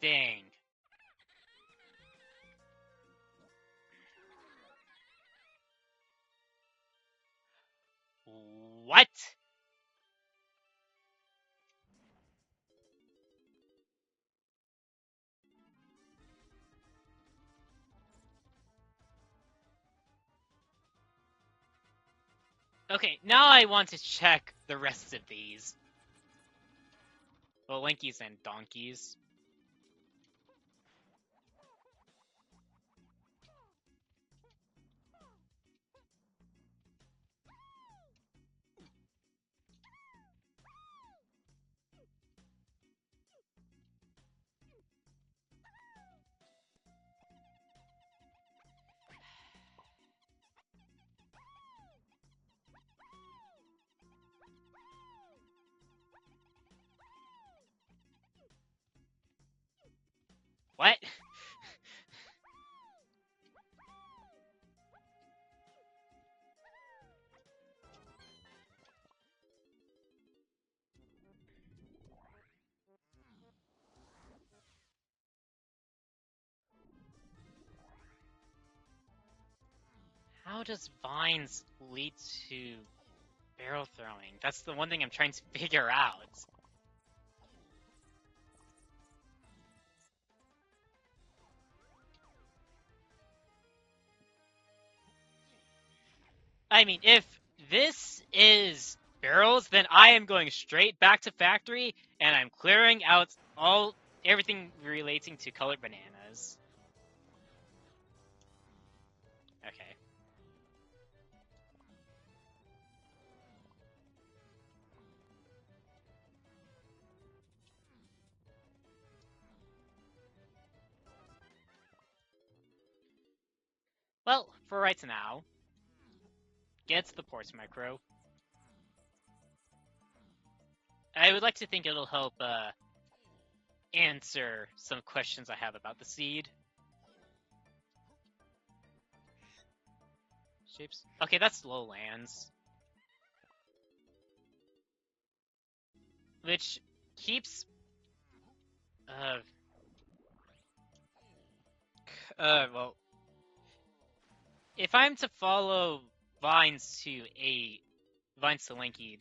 Dang. What? Okay, now I want to check the rest of these. Well, Linkies and Donkeys. What? How does vines lead to barrel throwing? That's the one thing I'm trying to figure out. I mean, if this is barrels, then I am going straight back to factory, and I'm clearing out everything relating to colored bananas. Okay. Well, for right now, get the ports micro. I would like to think it'll help answer some questions I have about the seed. Shapes. Okay, that's lowlands. Which keeps well, if I'm to follow vines to Linky,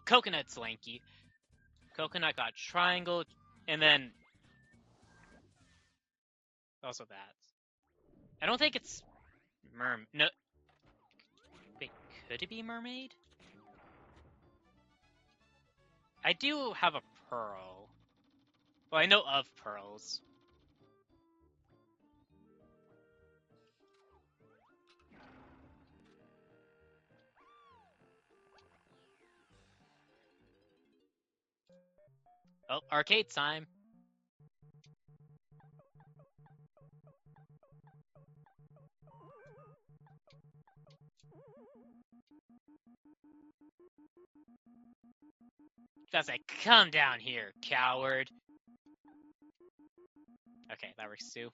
Coconut's Linky. Coconut got triangle, and then also that. I don't think it's no. Wait, could it be mermaid? I do have a pearl. Well, I know of pearls. Oh, arcade time. That's like, come down here, coward. Okay, that works too.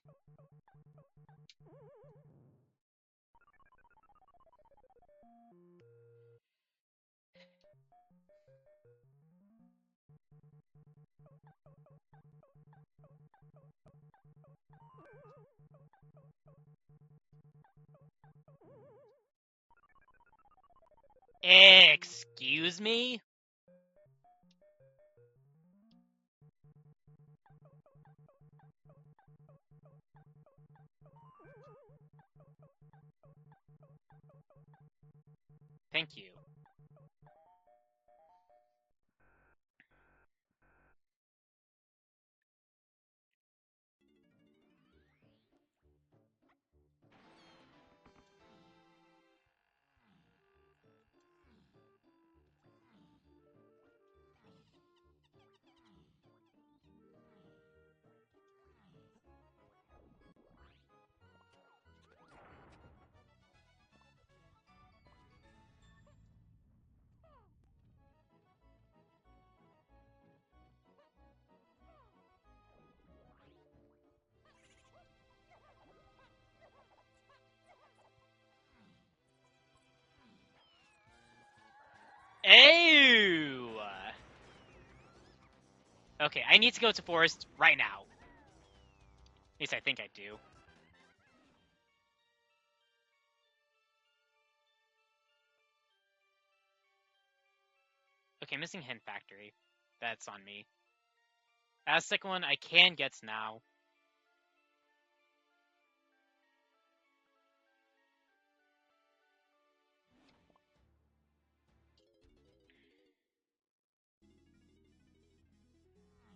Excuse me? Thank you. Okay, I need to go to forest right now. At least I think I do. Okay, missing hint factory. That's on me. Aztec one I can get now.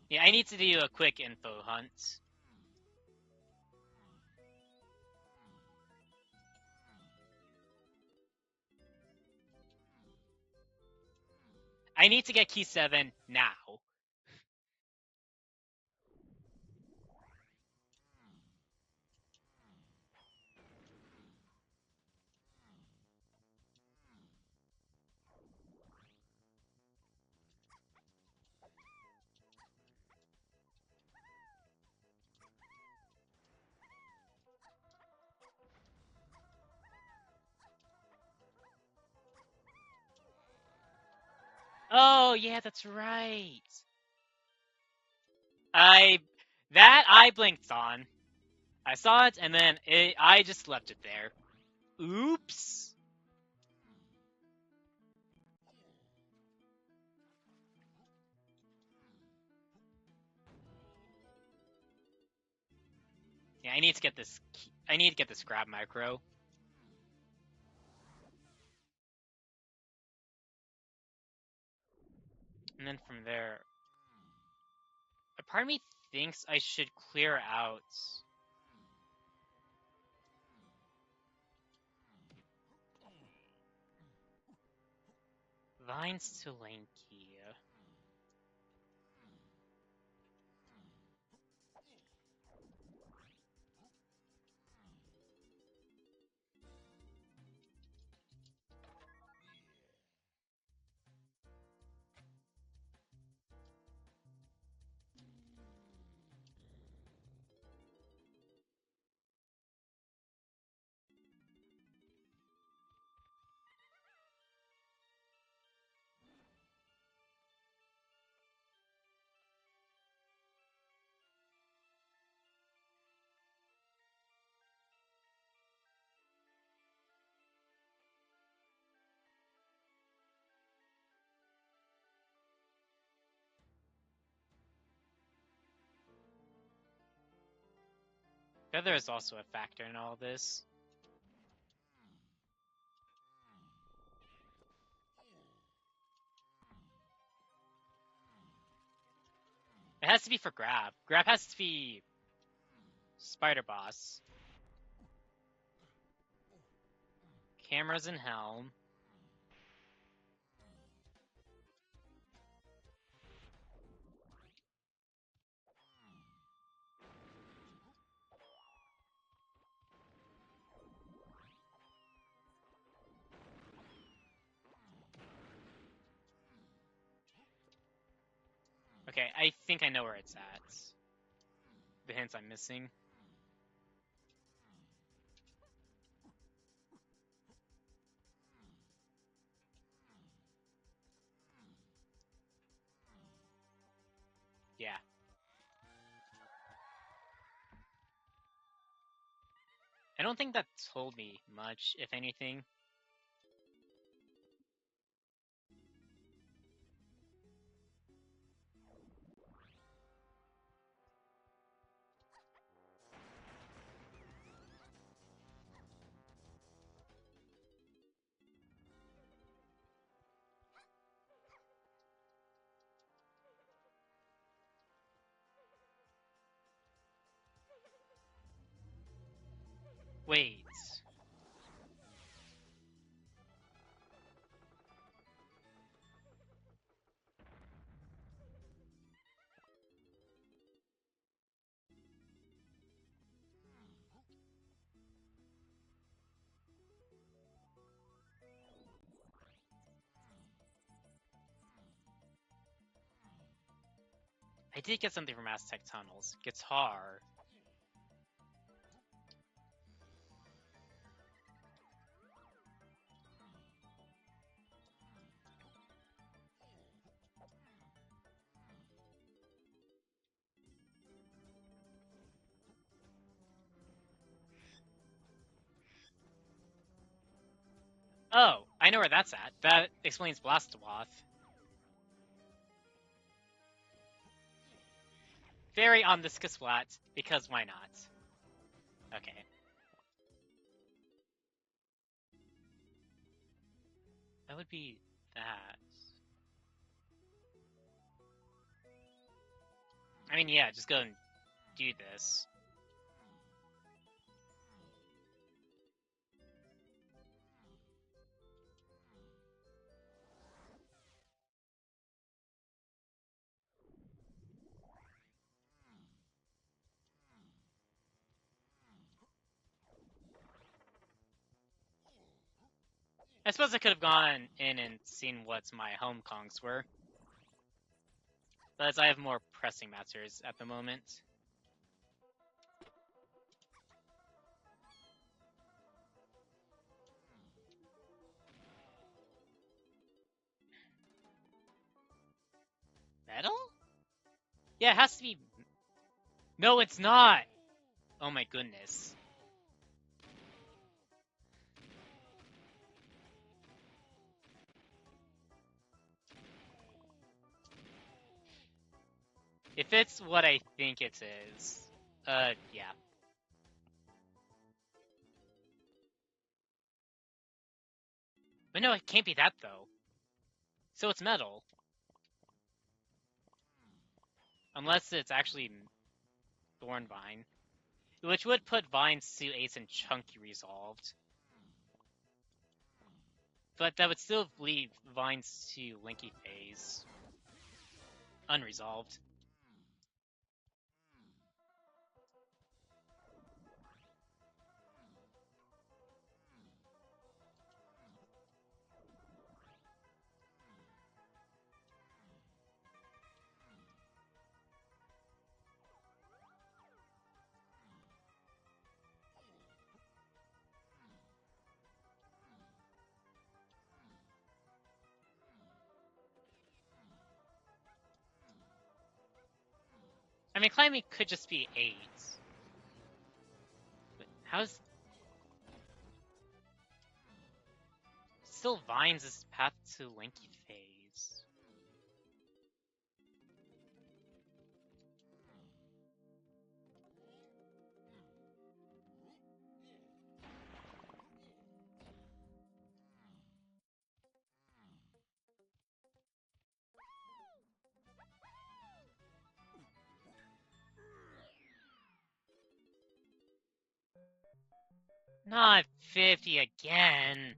Yeah, I need to do a quick info hunt. I need to get key 7 now. Oh, yeah, that's right. I blinked on. I saw it, and then I just left it there. Oops. Yeah, I need to get this. I need to get this grab micro. And then from there, a part of me thinks I should clear out Vines to Lanky. Feather is also a factor in all this. It has to be for grab. Grab has to be Spider Boss. Cameras and helm. Okay, I think I know where it's at. The hints I'm missing. Yeah. I don't think that told me much, if anything. Wait. I did get something from Aztec Tunnels. Guitar. Oh, I know where that's at. That explains Blastowoth. Very on the Skisflat, because why not? Okay. That would be that. I mean, yeah, just go and do this. I suppose I could have gone in and seen what my home Kongs were. But as I have more pressing matters at the moment. Metal? Yeah, it has to be... No, it's not! Oh my goodness. If it's what I think it is, yeah. But no, it can't be that, though. So it's metal. Unless it's actually Thornvine. Which would put Vines to Ace and Chunky resolved. But that would still leave Vines to Linky Phase unresolved. I mean, climbing could just be 8. But how's... Still Vines' path to Linky Phase. Not 50 again.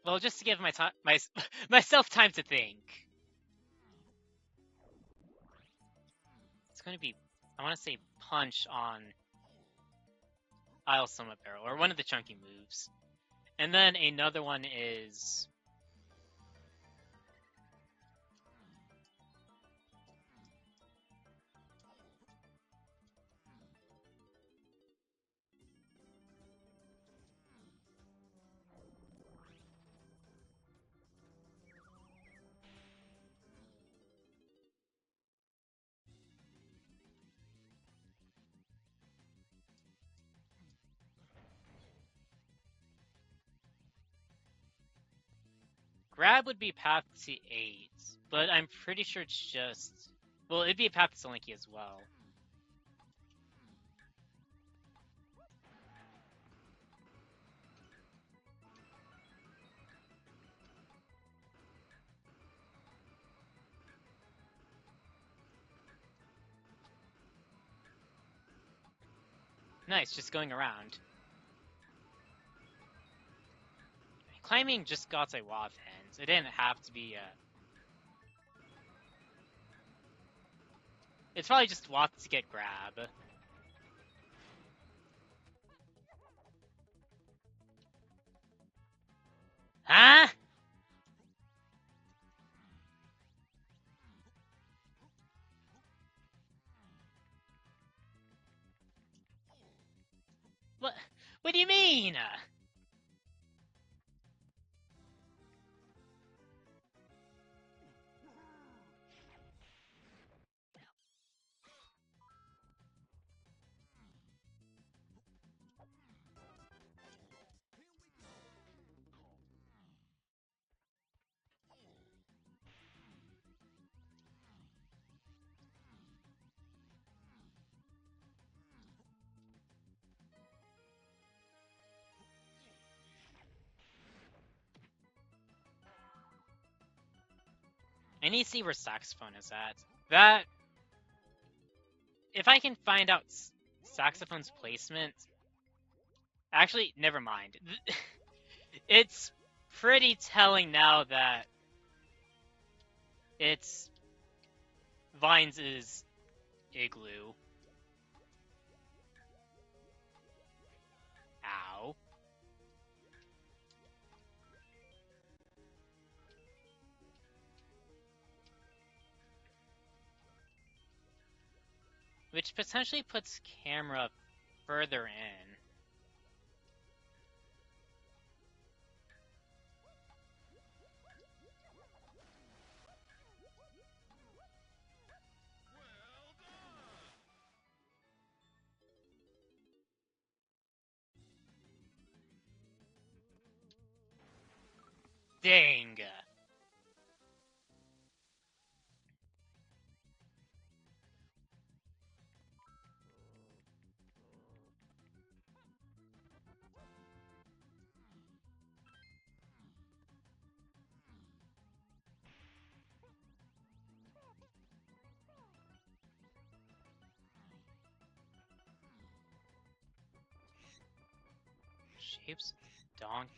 Well, just to give myself time to think. It's going to be, I want to say Punch on Isle Summit Barrel, or one of the chunky moves. And then another one is... Grab would be path to 8, but I'm pretty sure it's just... Well, it'd be a path to Linky as well. Nice, just going around. Climbing just got a Wav Hands. It didn't have to be It's probably just Wav to get Grab. What do you mean? I need to see where saxophone is at. That, if I can find out saxophone's placement, actually, never mind. It's pretty telling now that it's Vines' igloo. Ow. Which potentially puts camera further in. Dang. Shapes donkey.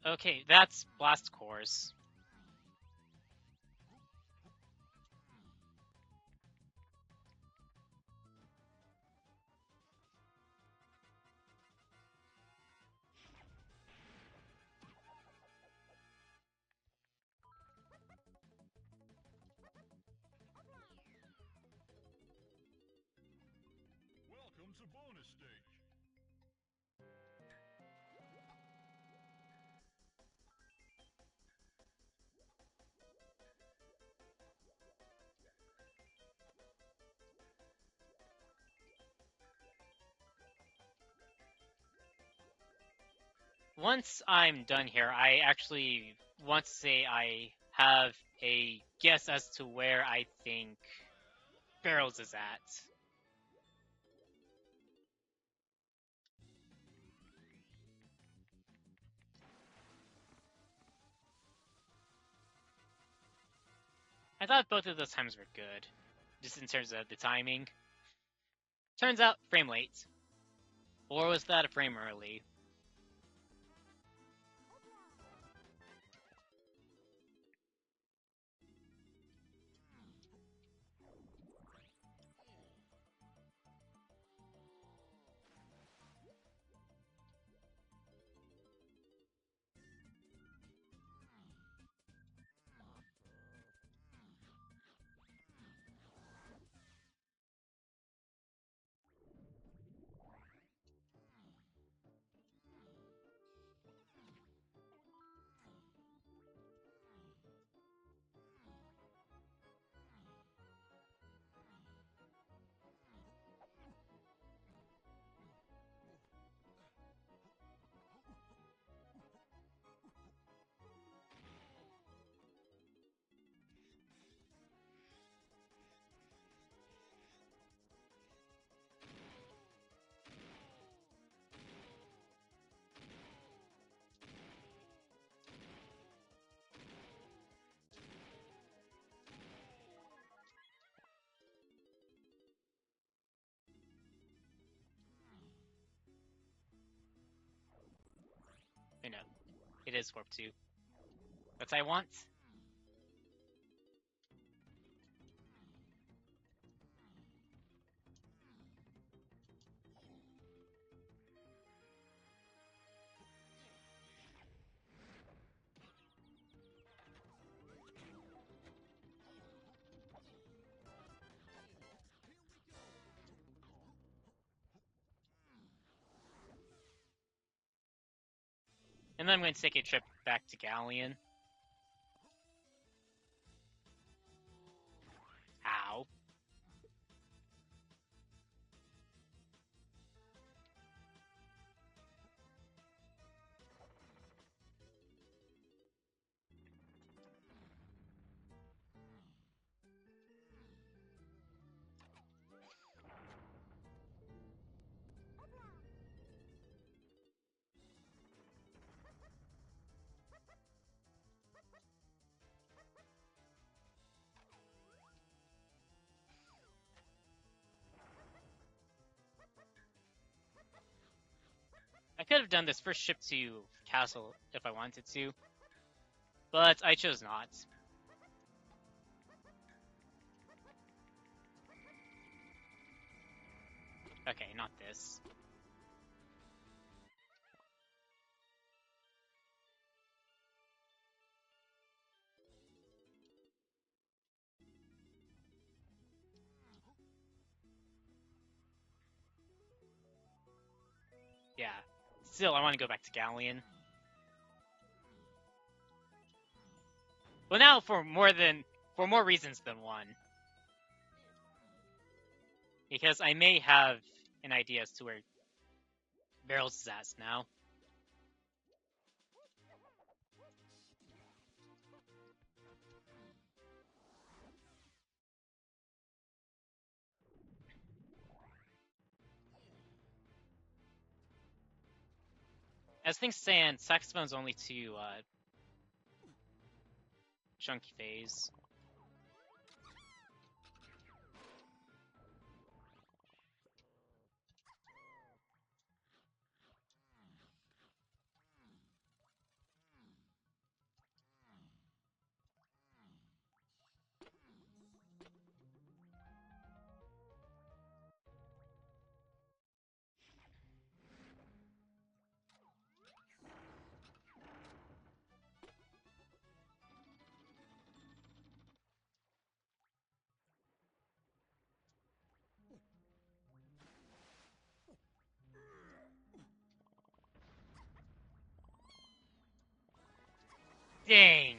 Okay, that's blast course. Welcome to bonus stage. Once I'm done here, I actually want to say I have a guess as to where I think Barrels is at. I thought both of those times were good, just in terms of the timing. Turns out, frame late. Or was that a frame early? You know, it is Warp 2. That's what I want. And then I'm going to take a trip back to Galleon. Ow. I could have done this first ship to Castle if I wanted to, but I chose not. Okay, not this. Yeah. Still, I want to go back to Galleon. Well, now for more reasons than one. Because I may have an idea as to where Barrels is at now. As things stand, Saxophone's only to Chunky phase. Dang!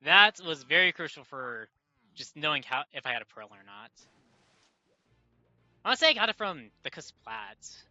That was very crucial for just knowing how if I had a Pearl or not. I want to say I got it from the Cusplat.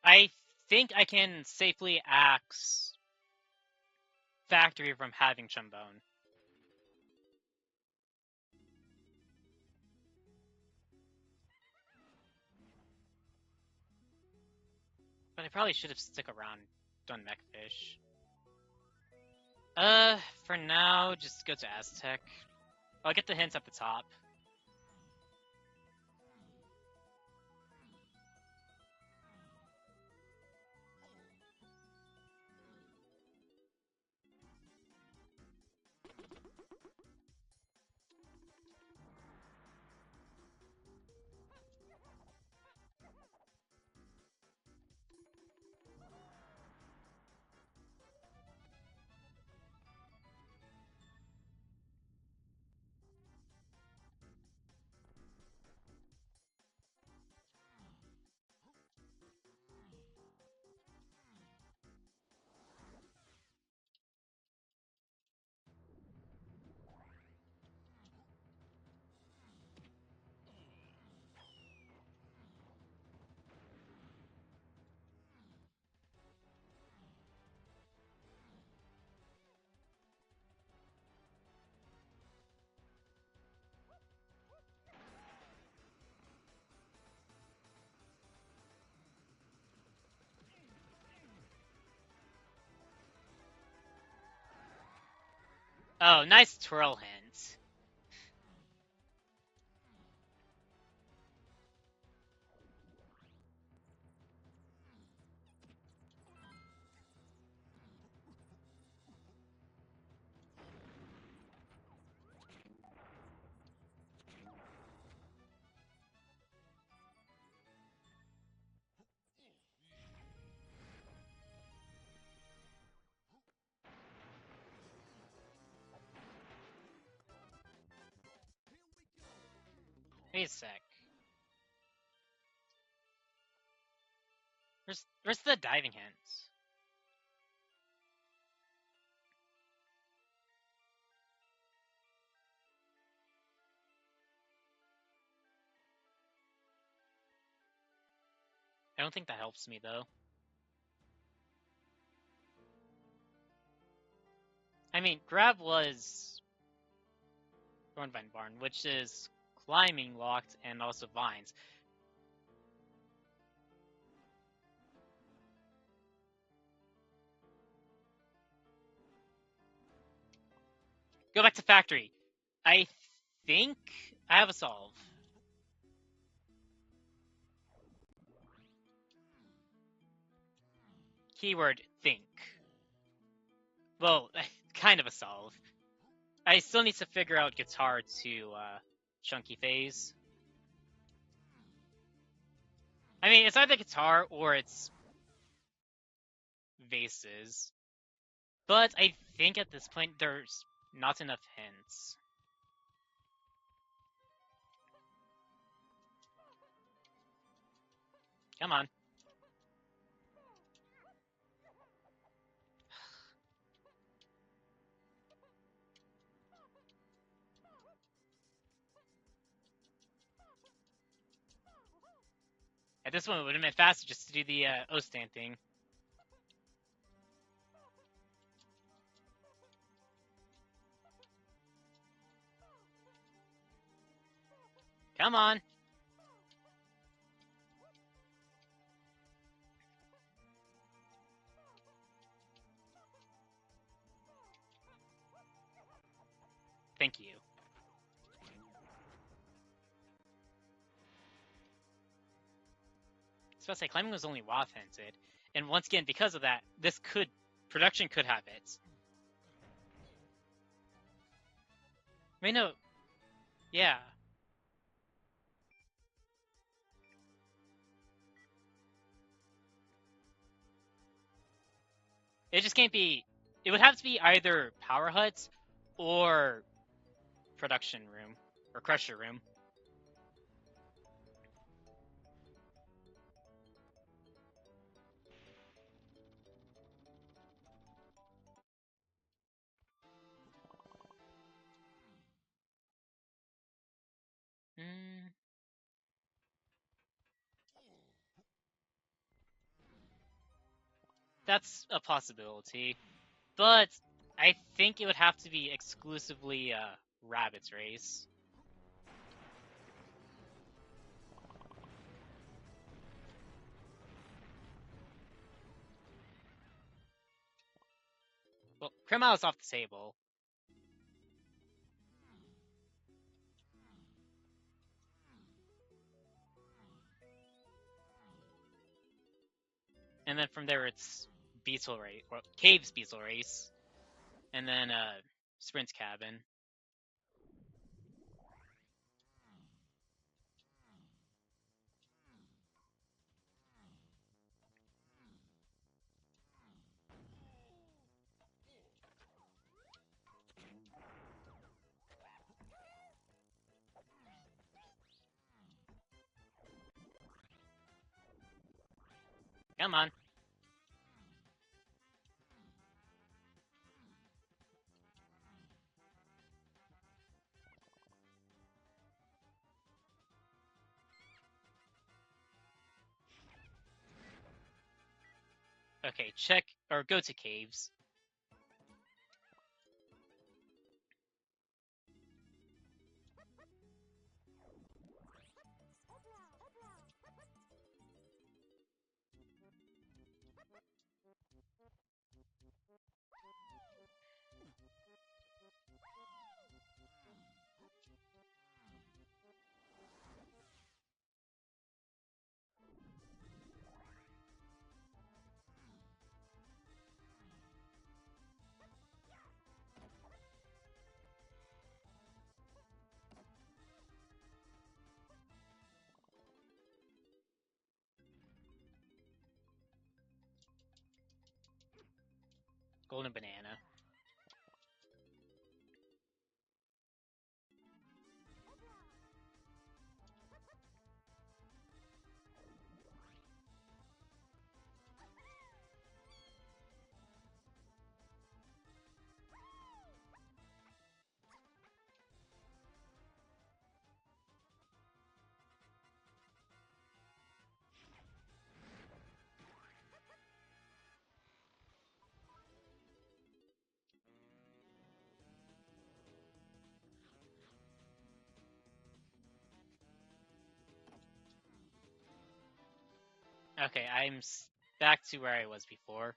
I think I can safely axe Factory from having Chumbone. But I probably should have stuck around, done Mechfish. For now, just go to Aztec. I'll get the hints at the top. Oh, nice twirl hint. Wait a sec. Where's the diving hint? I don't think that helps me though. I mean, grab was Thornvine Barn, which is climbing locked and also vines. Go back to factory. I think I have a solve. Keyword think. Well, kind of a solve. I still need to figure out guitar to chunky phase. I mean, it's either guitar or it's vases. But I think at this point there's not enough hints. Come on. At this point, it would have been faster just to do the O-stand thing. Come on. Thank you. I was about to say, climbing was only WAF hinted. And once again, because of that, production could have it. Wait, no. Yeah. It just can't be, it would have to be either Power Hut or Production Room, or Crusher Room. Hmm. That's a possibility. But I think it would have to be exclusively Rabbit's Race. Well, Kremau is off the table. And then from there it's Beetle Race, or Cave's Beetle Race. And then Sprint's Cabin. Come on. Okay, check, or go to Caves. golden banana. Okay, I'm back to where I was before.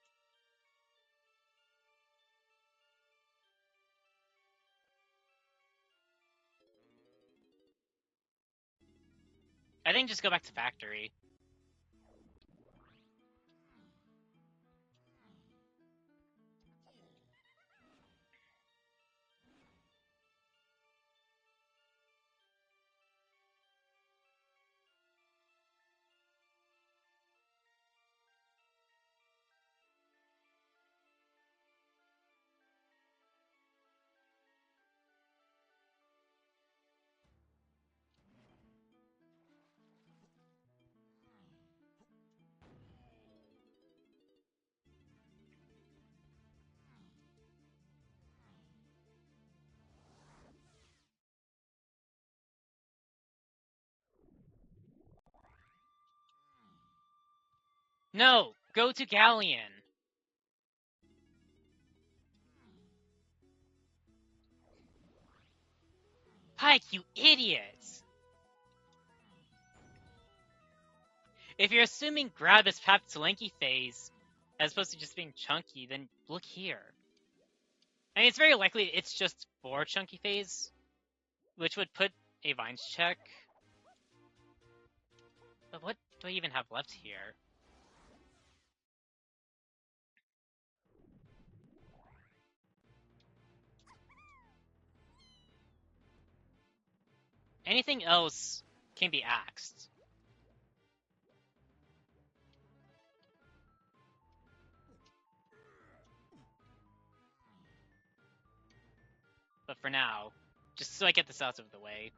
I think just go back to factory. No! Go to Galleon! Pike, you idiot! If you're assuming Grab is path to Lanky phase, as opposed to just being chunky, then look here. I mean, it's very likely it's just for chunky phase, which would put a Vines check. But what do I even have left here? Anything else can be axed. But for now, just so I get this out of the way.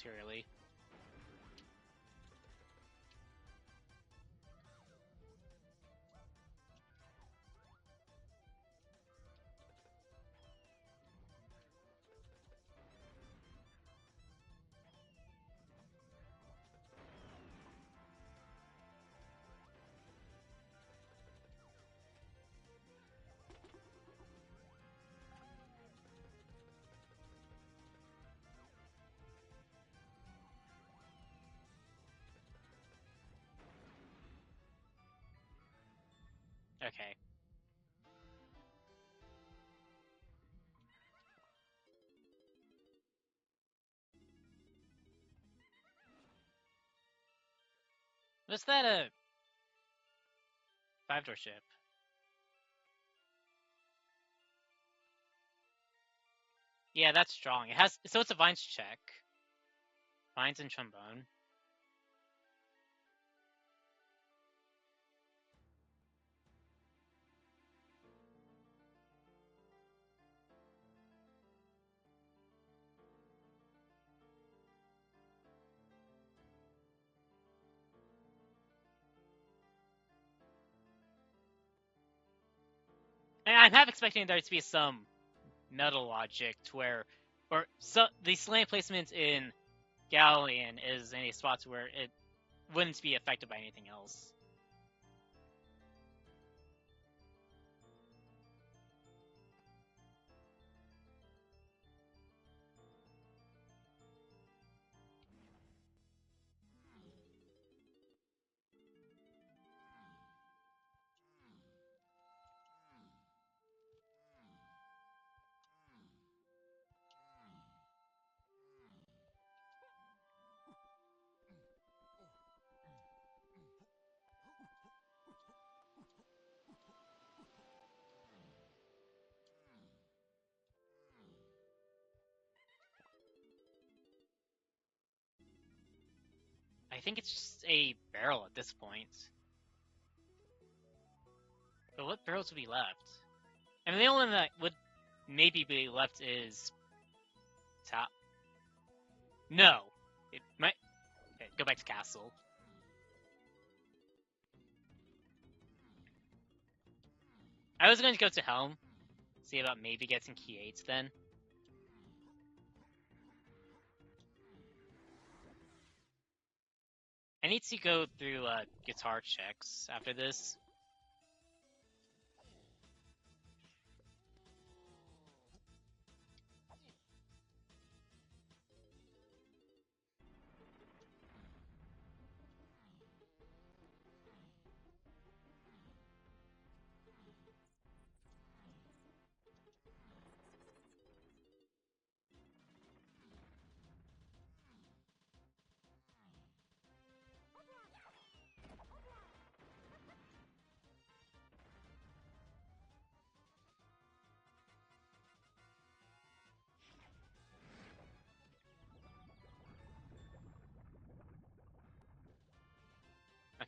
Sincerely. Okay. Was that a 5-door ship? Yeah, that's strong. It has, so it's a Vines check. Vines and trombone. And I'm half expecting there to be some metal logic to where or so the slant placement in Galleon is in a spot where it wouldn't be affected by anything else. I think it's just a barrel at this point. But what barrels would be left? I mean, the only one that would maybe be left is top. No, it might. Okay, go back to castle. I was going to go to Helm, see about maybe getting key 8s then. I need to go through guitar checks after this.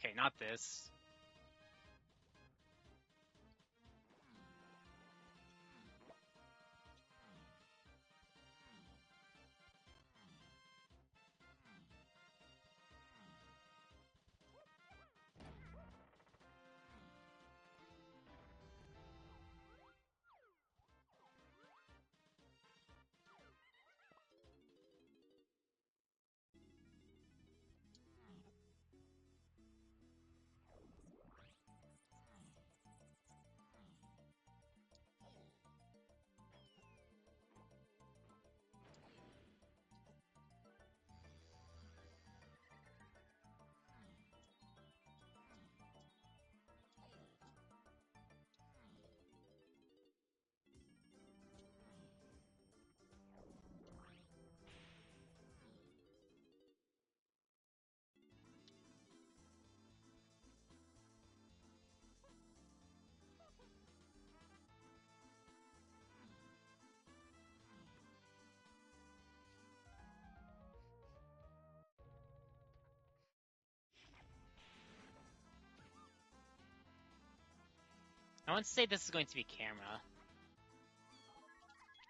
Okay, not this. I want to say this is going to be camera.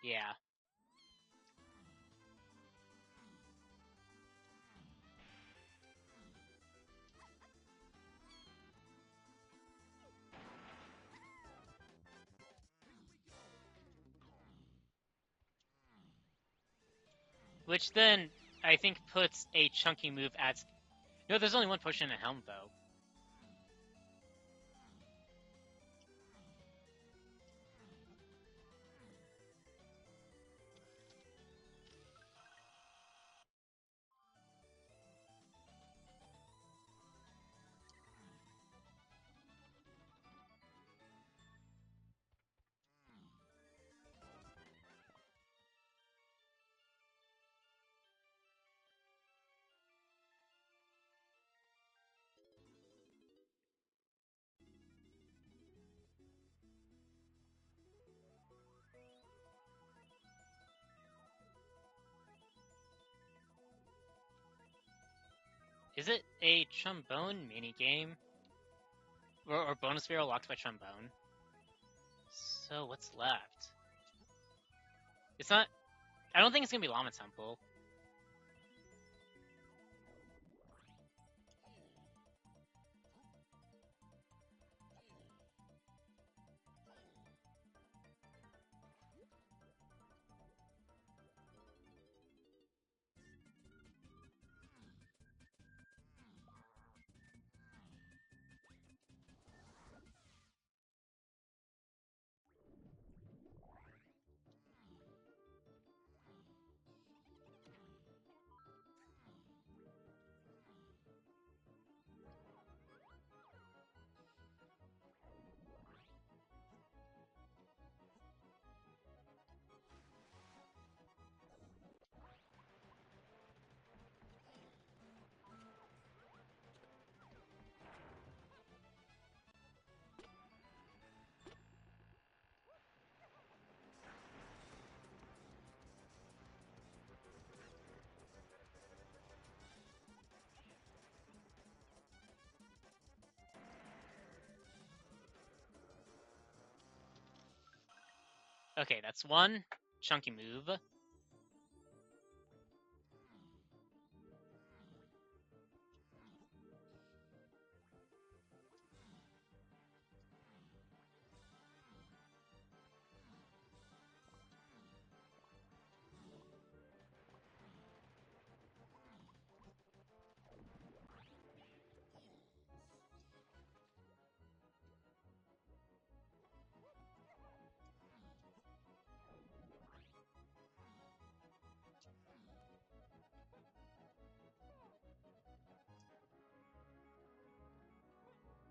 Yeah. Which then, I think, puts a chunky move at... No, there's only one potion in Helm, though. Is it a trombone minigame? Or bonus barrel locked by trombone? So, what's left? It's not... I don't think it's gonna be Llama Temple. Okay, that's one chunky move.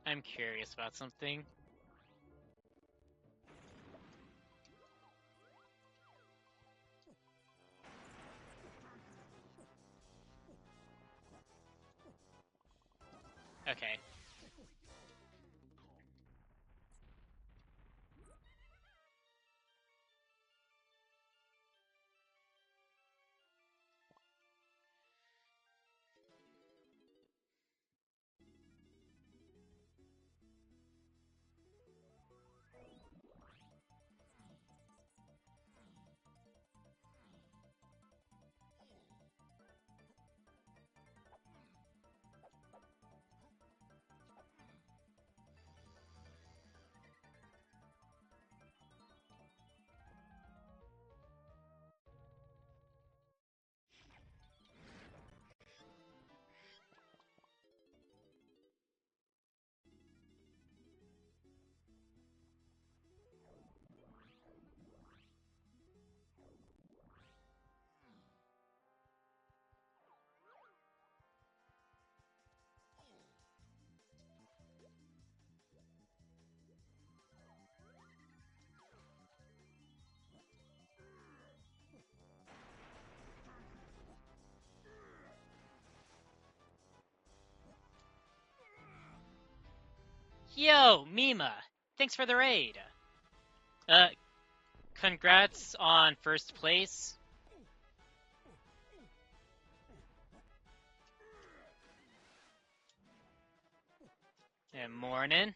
I'm curious about something. Okay. Yo, Mima! Thanks for the raid! Uh, congrats on first place. And morning.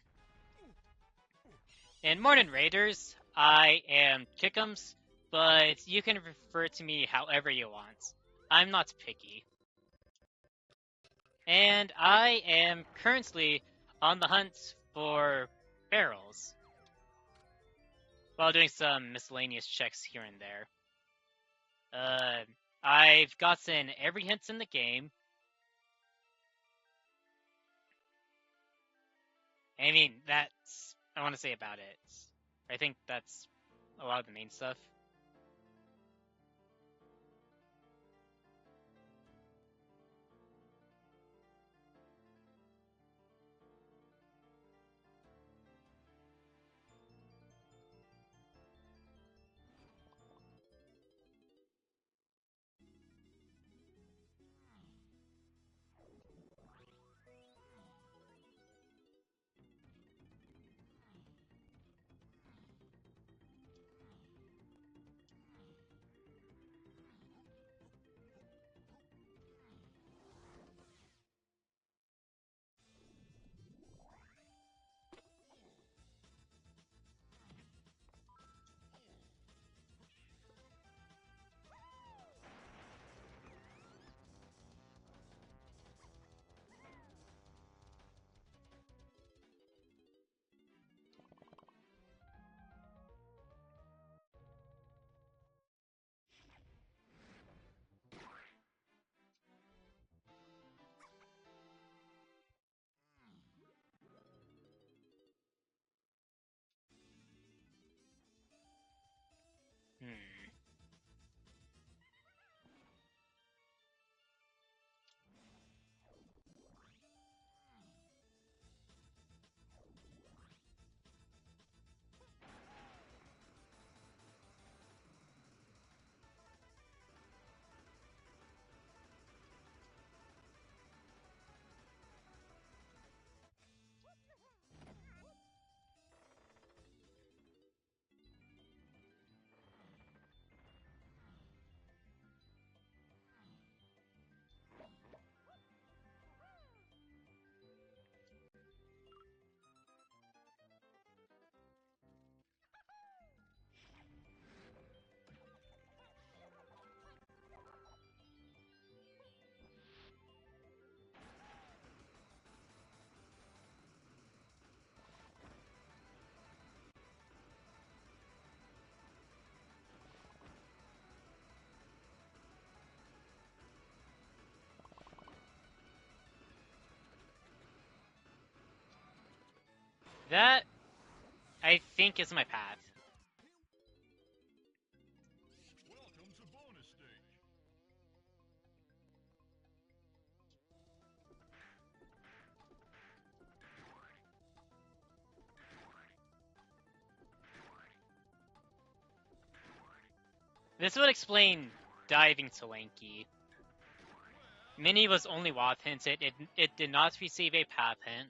And morning, Raiders. I am Kickums, but you can refer to me however you want. I'm not picky. And I am currently on the hunt for barrels, while doing some miscellaneous checks here and there. I've gotten every hint in the game. I mean, that's I want to say about it. I think that's a lot of the main stuff. Hmm. That, I think, is my path. Welcome to bonus stage. This would explain diving to Lanky. Mini was only Wath hinted, it did not receive a path hint.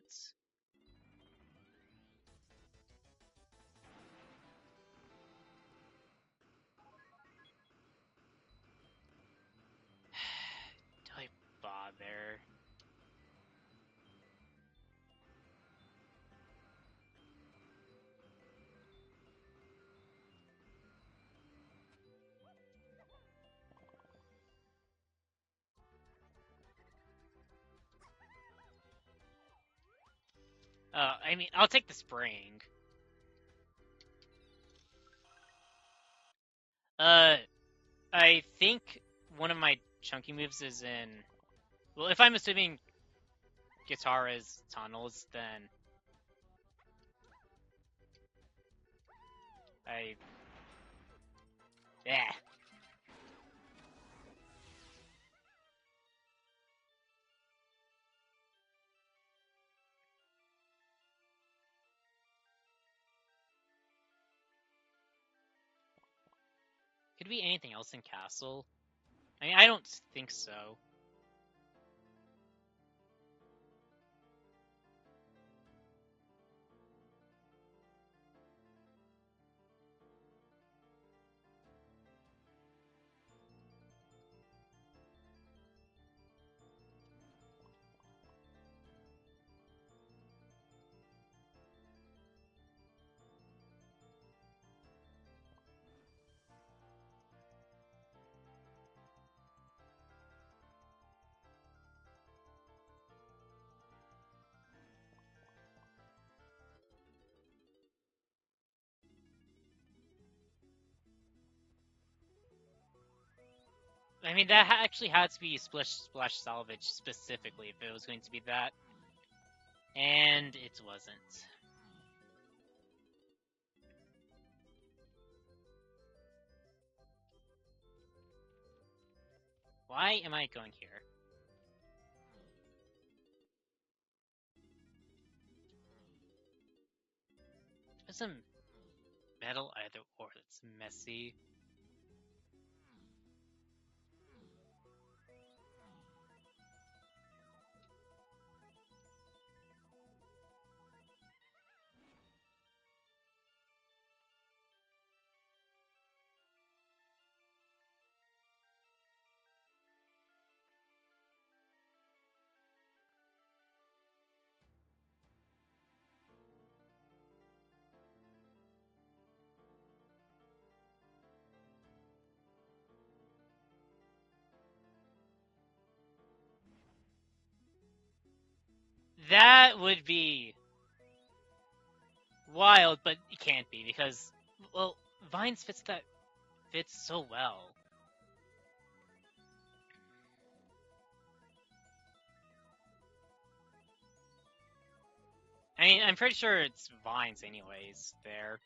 Do I bother? I mean, I'll take the spring. I think one of my chunky moves is in... Well, if I'm assuming guitar is tunnels, then... Yeah. Could be anything else in Castle. I mean, I don't think so. I mean, that actually had to be Splash Salvage specifically if it was going to be that. And it wasn't. Why am I going here? There's some metal either or that's messy. That would be wild, but it can't be because, well, Vines fits so well. I mean, I'm pretty sure it's Vines anyways there,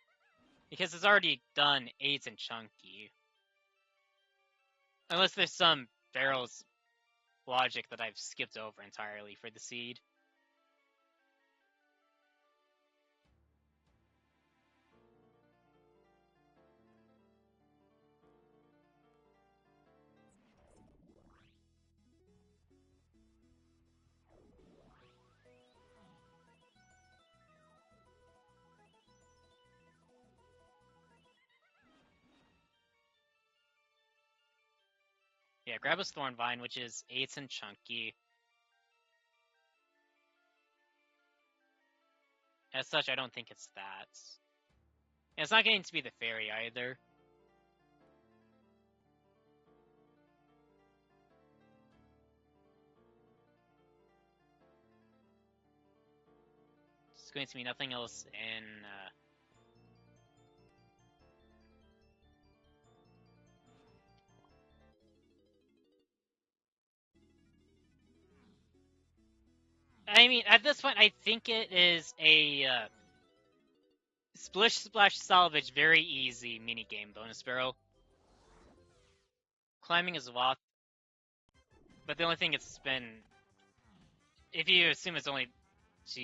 because it's already done 8s and Chunky. Unless there's some Barrels logic that I've skipped over entirely for the seed. Yeah, grab a Thornvine, which is 8s and Chunky. As such, I don't think it's that. And it's not getting to be the fairy either. It's going to be nothing else in... I mean, at this point, I think it is a Splish Splash Salvage, very easy minigame bonus barrel. Climbing is Wath, but the only thing it's been, if you assume it's only to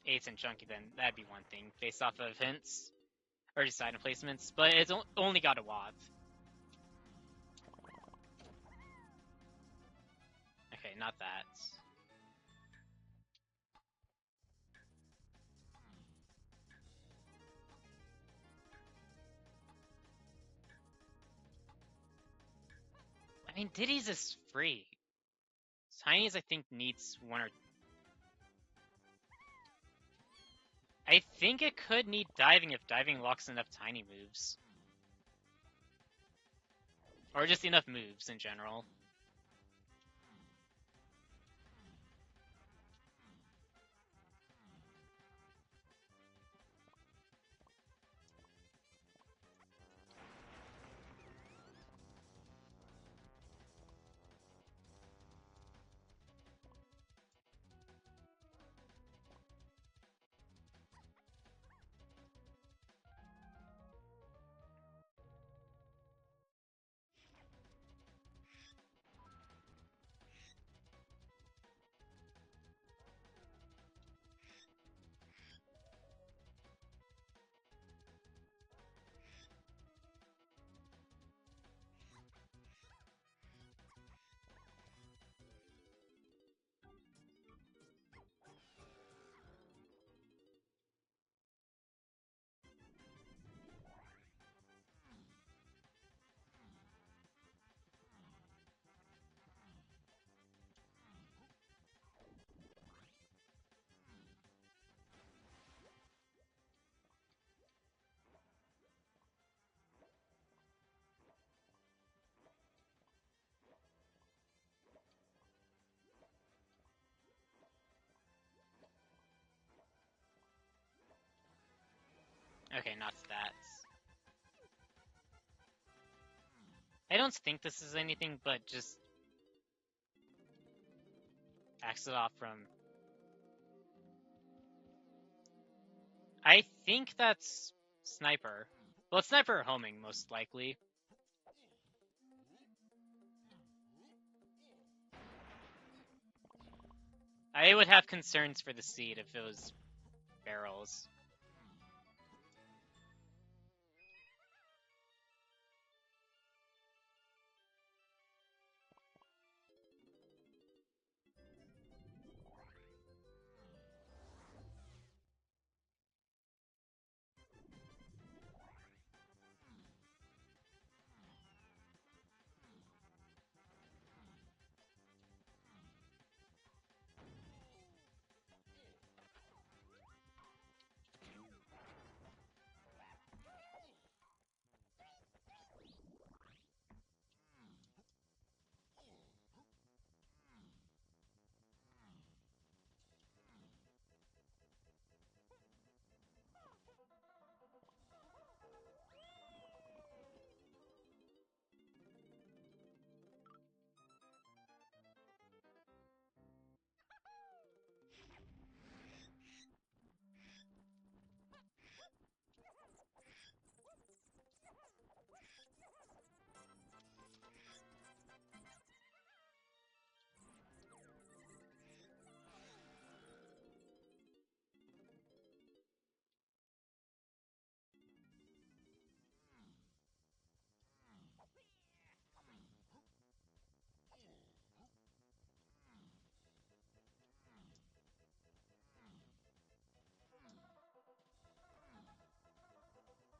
8s and Chunky, then that'd be one thing, based off of hints, or just item placements, but it's only got a Wath. Okay, not that. I mean, Diddy's is free. Tiny's, I think, needs one or... I think it could need diving if diving locks enough Tiny moves. Or just enough moves in general. Okay, not that. I don't think this is anything but just exit off from... I think that's Sniper. Well, it's Sniper homing, most likely. I would have concerns for the seed if it was barrels.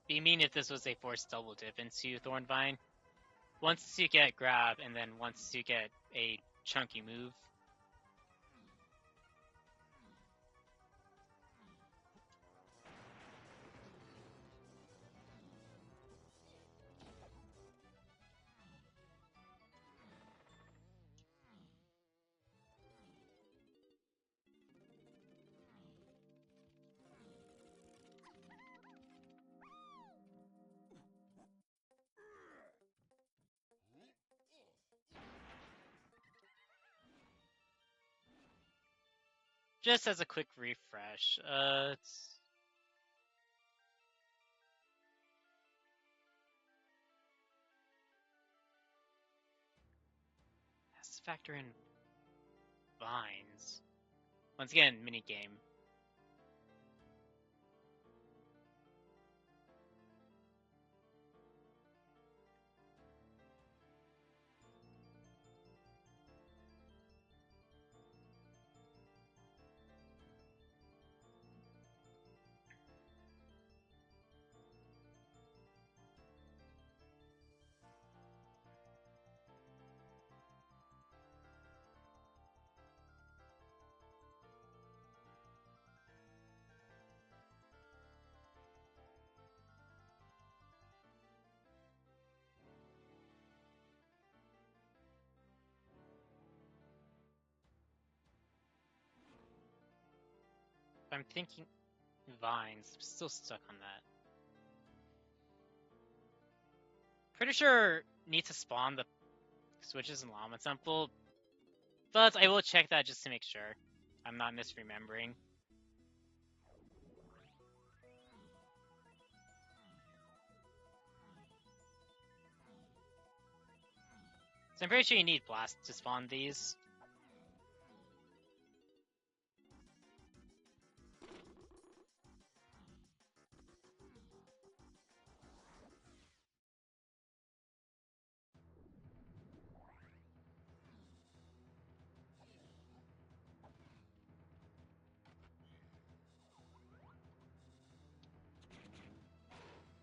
Be mean if this was a forced double dip into Thornvine. Once you get grab, and then once you get a chunky move. Just as a quick refresh, factor in vines? Once again, minigame. I'm thinking vines. I'm still stuck on that. Pretty sure need to spawn the switches in Llama Temple, but I will check that just to make sure I'm not misremembering. So I'm pretty sure you need Blast to spawn these.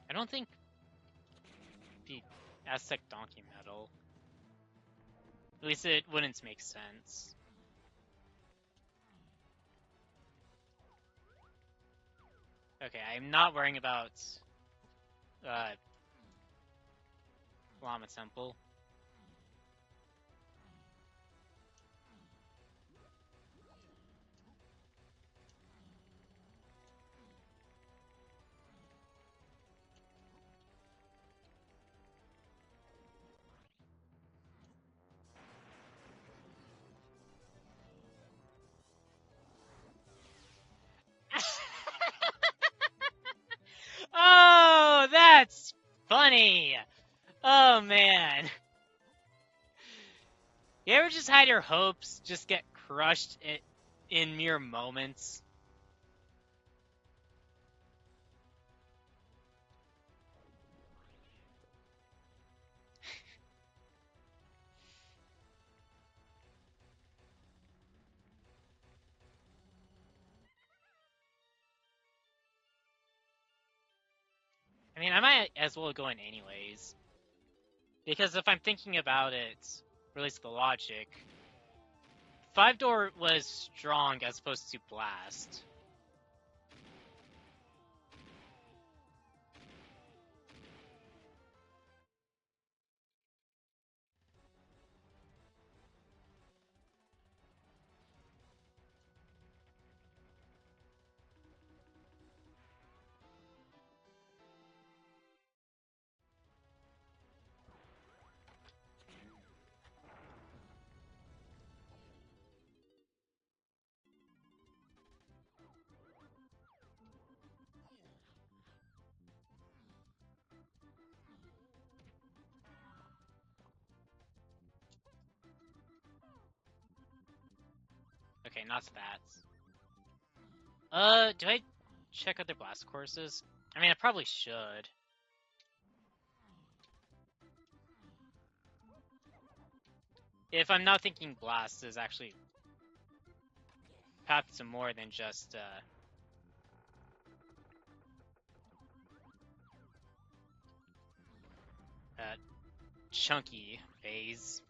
I don't think the Aztec Donkey Medal. At least it wouldn't make sense. Okay, I'm not worrying about Llama Temple. Oh, that's funny! Oh man. You ever just had your hopes just get crushed in mere moments? I mean, I might as well go in anyways. Because if I'm thinking about it, or at least the logic, 5-door was strong as opposed to blast. Okay, not that. Do I check other blast courses? I mean, I probably should. If I'm not thinking blast is actually path to more than just, chunky phase.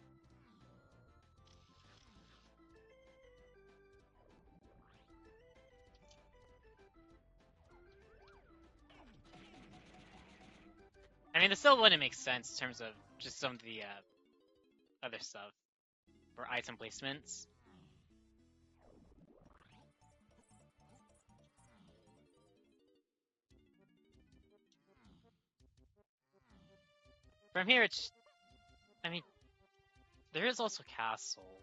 I mean, this still wouldn't make sense in terms of just some of the other stuff for item placements. From here, it's... I mean, there is also Castle.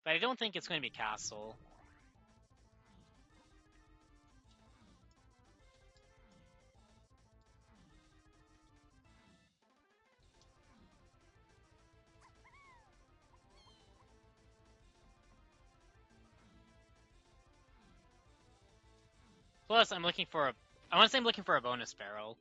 But I don't think it's going to be Castle. Plus, I'm looking for a. I want to say I'm looking for a bonus barrel.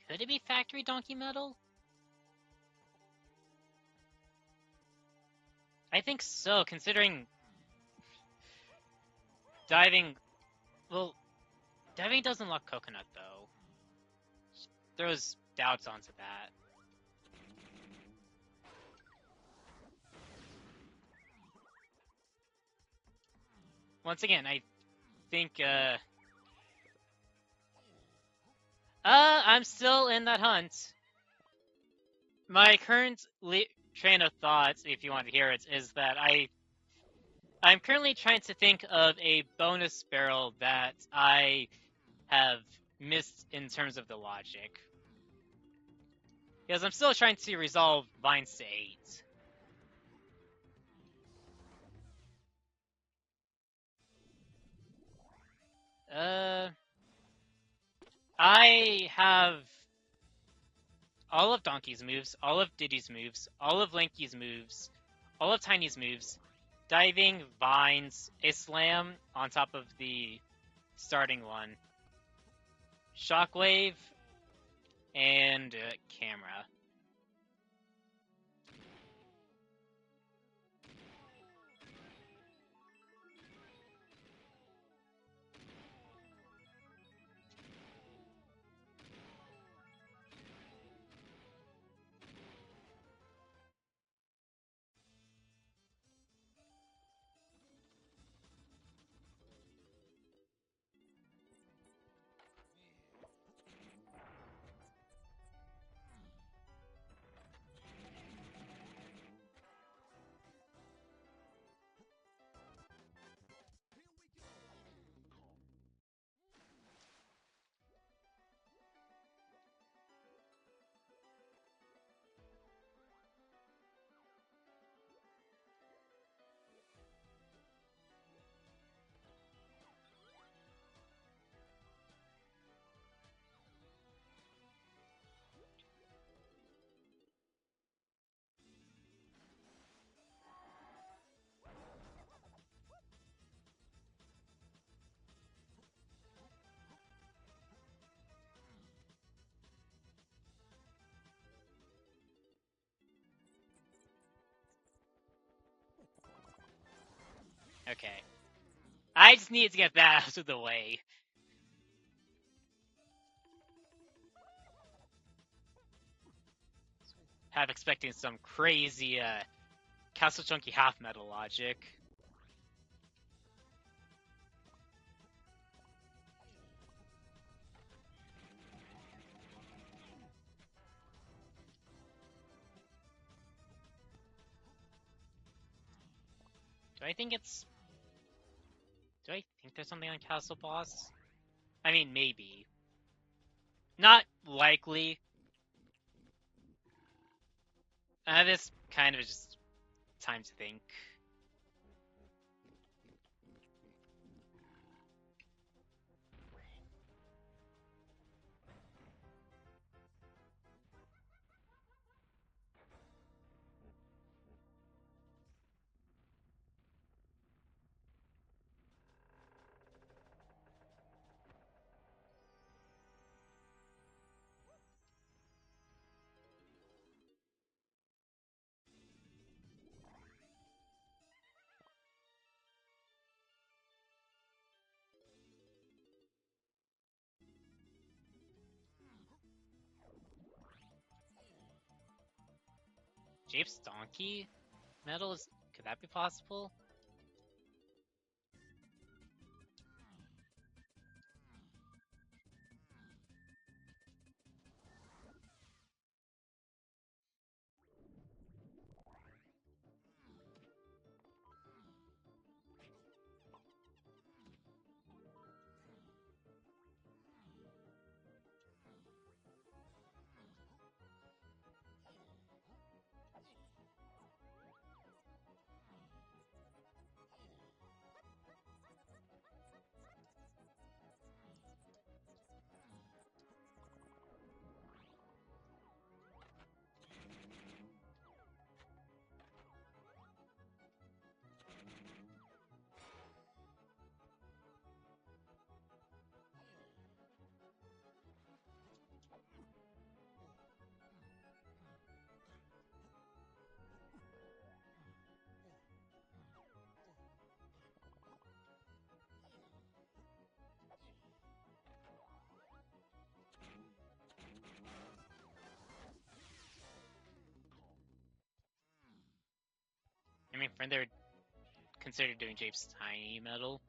Could it be factory donkey metal? I think so, considering diving. Well, diving doesn't lock coconut though. Throws doubts onto that. Once again, I think I'm still in that hunt. My current train of thoughts, if you want to hear it, is that I'm currently trying to think of a bonus barrel that I have missed in terms of the logic. Because I'm still trying to resolve Vines to 8. I have all of Donkey's moves, all of Diddy's moves, all of Lanky's moves, all of Tiny's moves, diving, vines, a slam on top of the starting one, shockwave, and camera. Okay. I just needed to get that out of the way. Half expecting some crazy Castle Chunky half metal logic. Do I think it's... Do I think there's something on Castle Boss? I mean, maybe. Not likely. This kind of just time to think. Jape's donkey medals? Could that be possible? I mean, friend, they're considered doing Jape's tiny medal.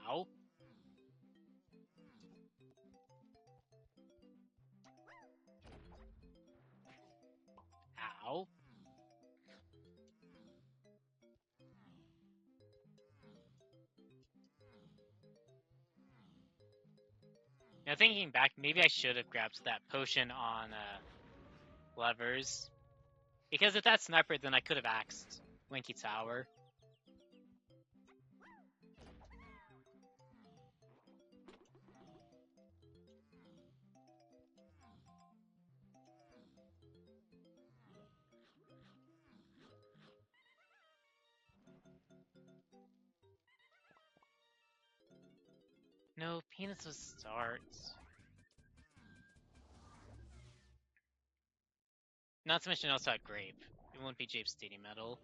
Ow. Ow. Now thinking back, maybe I should have grabbed that potion on levers. Because if that's sniper, then I could have axed Winky Tower. No, Peanuts was start. Not to mention also had Grape. It won't be Jape's Stadium Medal.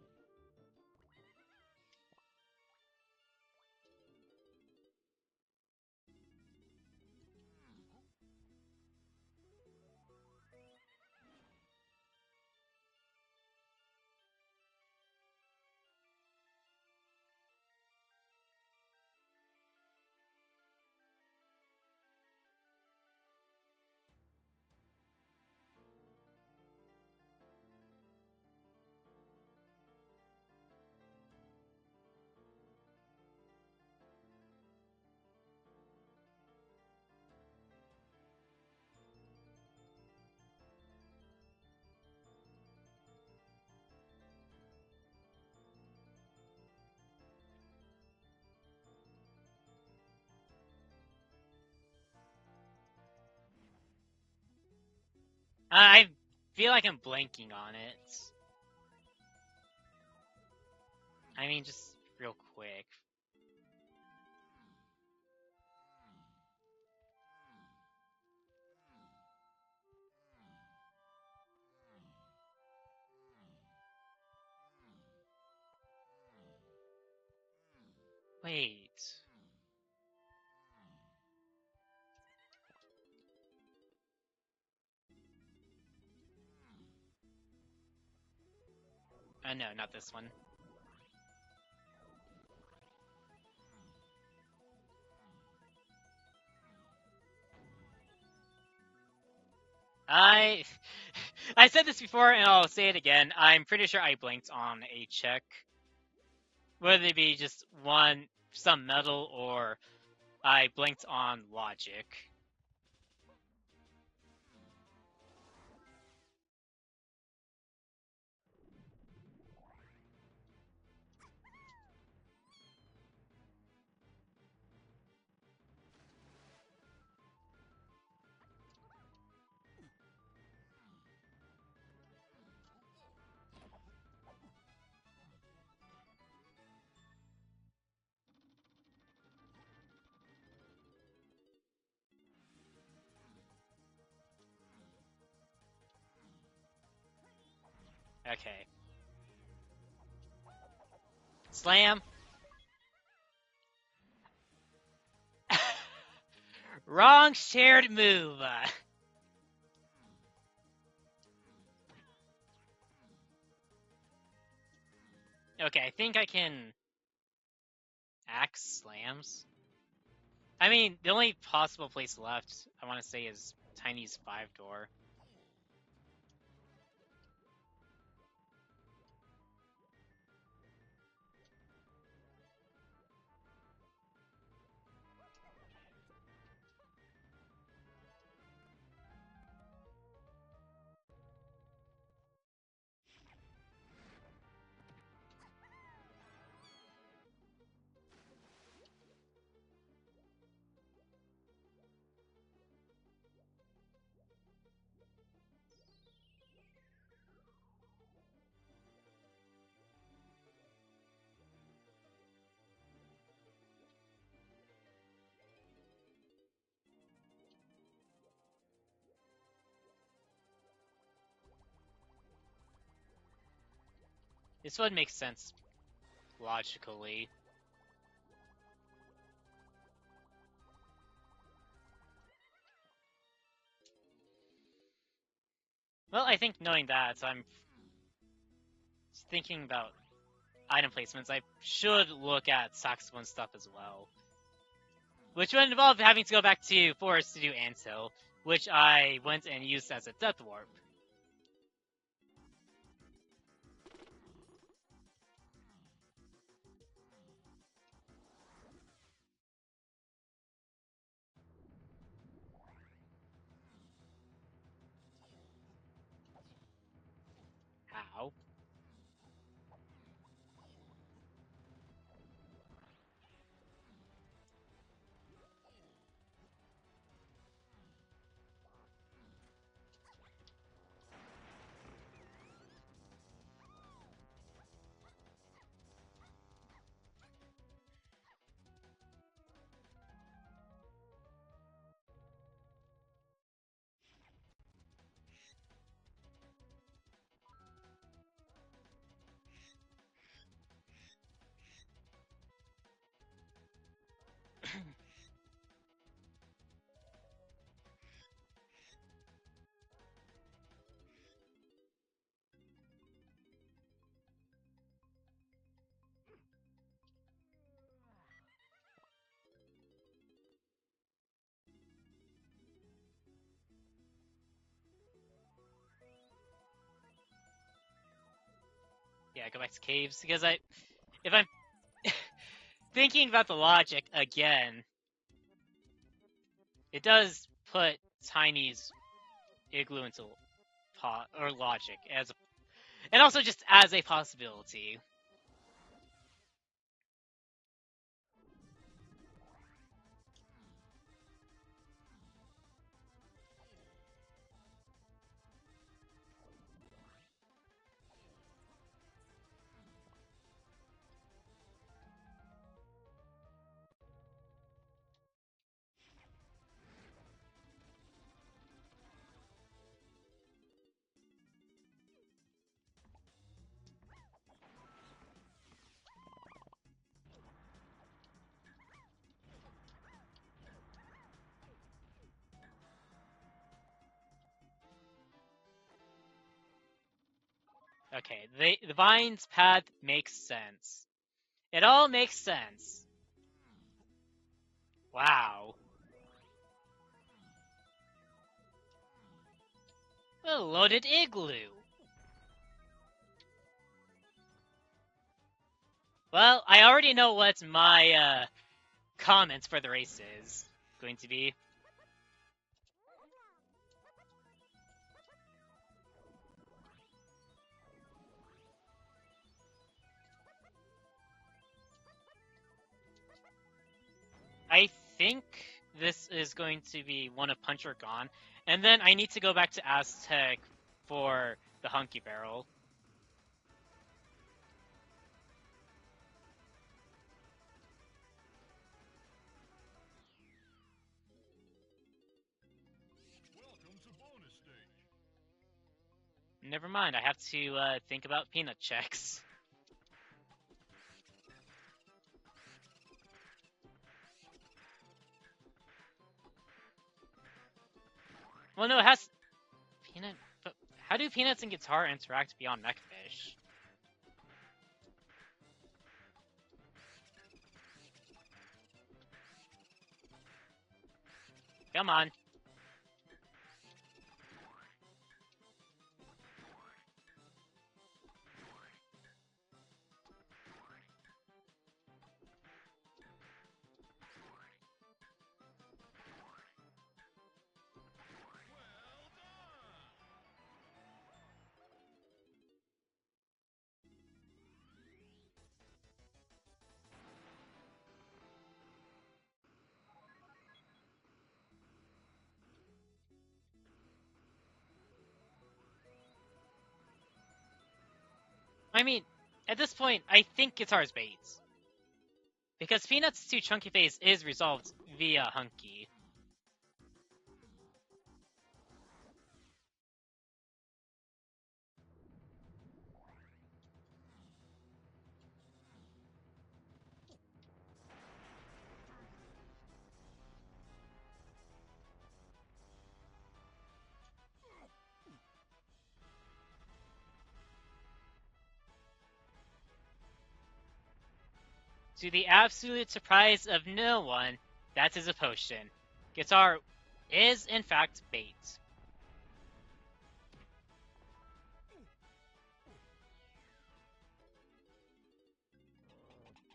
I feel like I'm blanking on it. I mean, just real quick. Wait. No, not this one. I I said this before and I'll say it again. I'm pretty sure I blinked on a check. Whether it be just some metal, or I blinked on logic. Okay. Slam. Wrong shared move. Okay, I think I can axe slams. I mean, the only possible place left, I want to say, is Tiny's 5-door. This would make sense logically. Well, I think knowing that, I'm thinking about item placements. I should look at saxophone stuff as well. Which would involve having to go back to Forest to do Anthill, which I went and used as a Death Warp. How? Yeah, go back to caves, because if I'm thinking about the logic again, it does put Tiny's igloo into or logic as and also just as a possibility. Okay, the Vine's path makes sense. It all makes sense. Wow. A loaded igloo. Well, I already know what my comments for the race is going to be. I think this is going to be one of Punch or Gone, and then I need to go back to Aztec for the Hunky Barrel. Welcome to bonus stage. Never mind, I have to think about peanut checks. Well, no, it has peanut. But how do peanuts and guitar interact beyond Mechfish? Come on. Well done. I mean, at this point, I think guitar's bait. Because Peanut's too chunky face is resolved via Hunky. To the absolute surprise of no one, that is a potion. Guitar is, in fact, bait.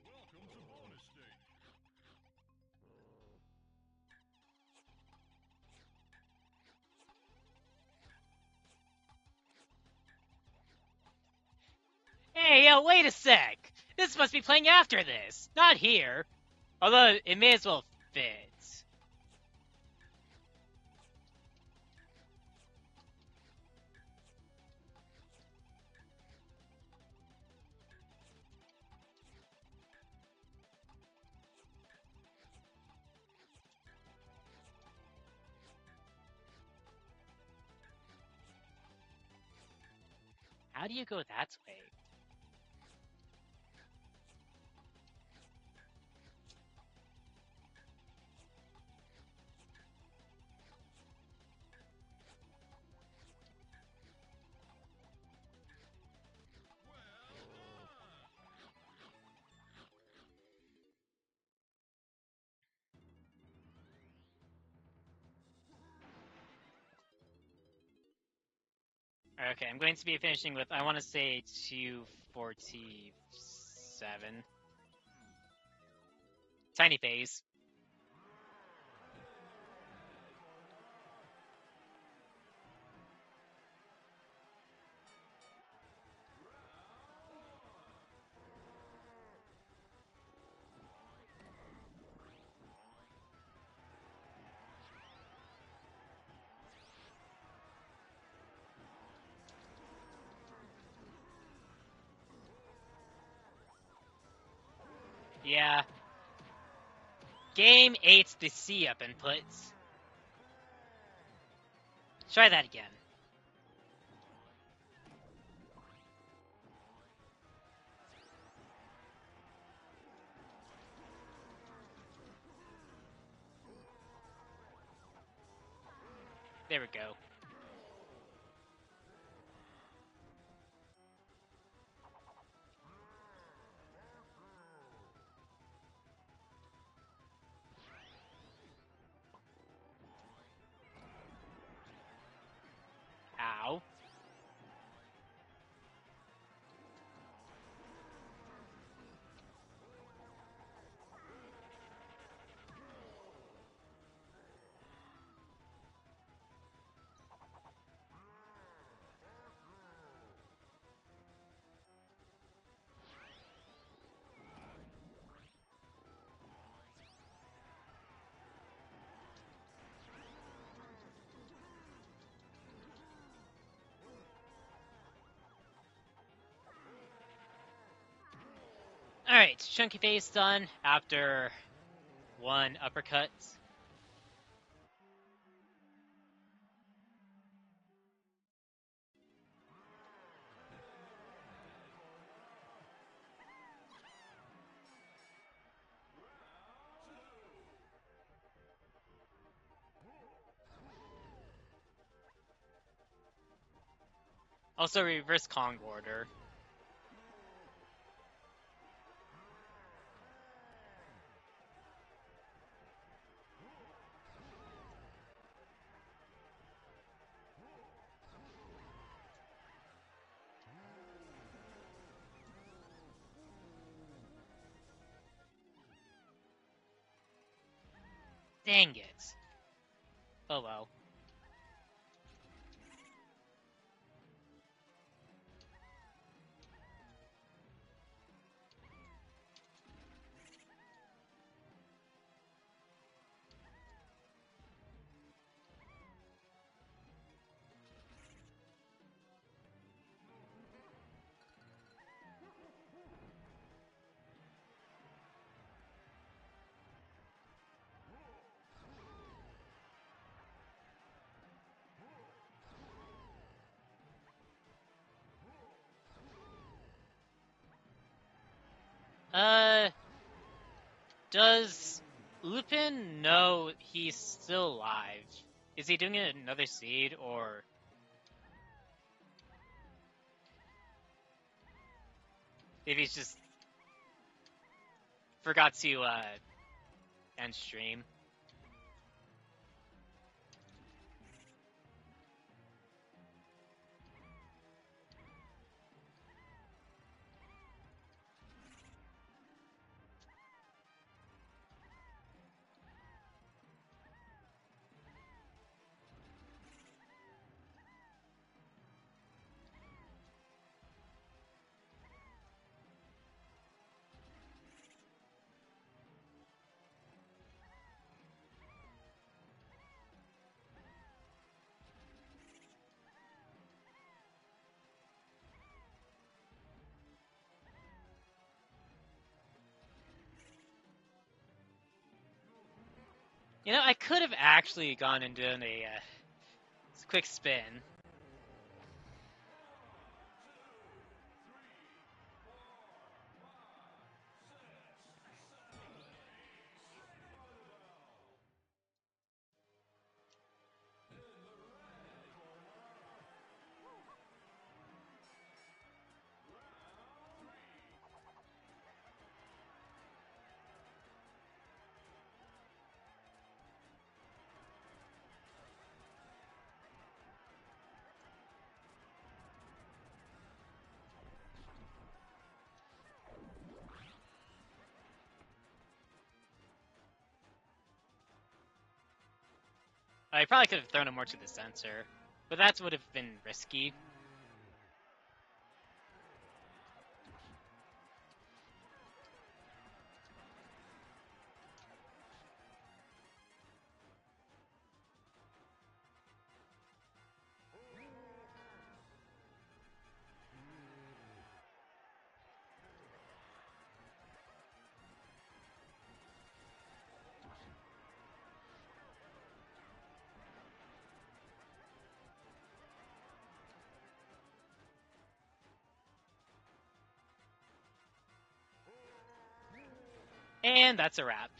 Welcome to bonus stage. Hey, yo, wait a sec! This must be playing after this, not here. Although, it may as well fit. How do you go that way? Okay, I'm going to be finishing with, I want to say, 247. Tiny phase. Yeah. Game 8's the C-up inputs. Try that again. There we go. Ow. Alright, Chunky Face done after one uppercut. Also reverse Kong order. Dang it. Oh well. Uh, does Lupin know he's still alive? Is he doing another seed, or if he's just forgot to end stream? You know, I could have actually gone and done a quick spin. I probably could have thrown him more to the center, but that would have been risky. And that's a wrap.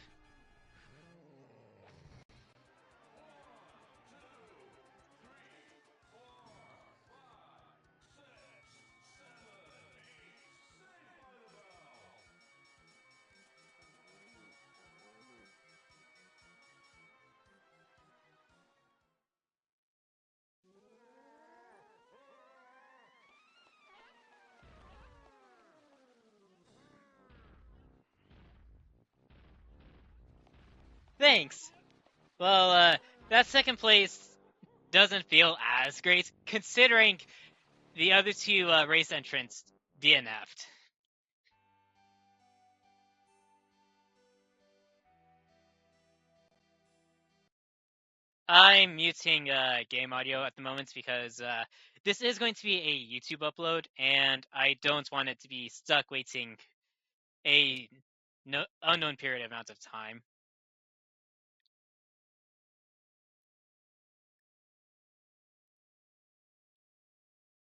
Thanks. Well, that second place doesn't feel as great considering the other two race entrants DNF'd. I'm muting game audio at the moment because this is going to be a YouTube upload, and I don't want it to be stuck waiting a unknown period amount of time.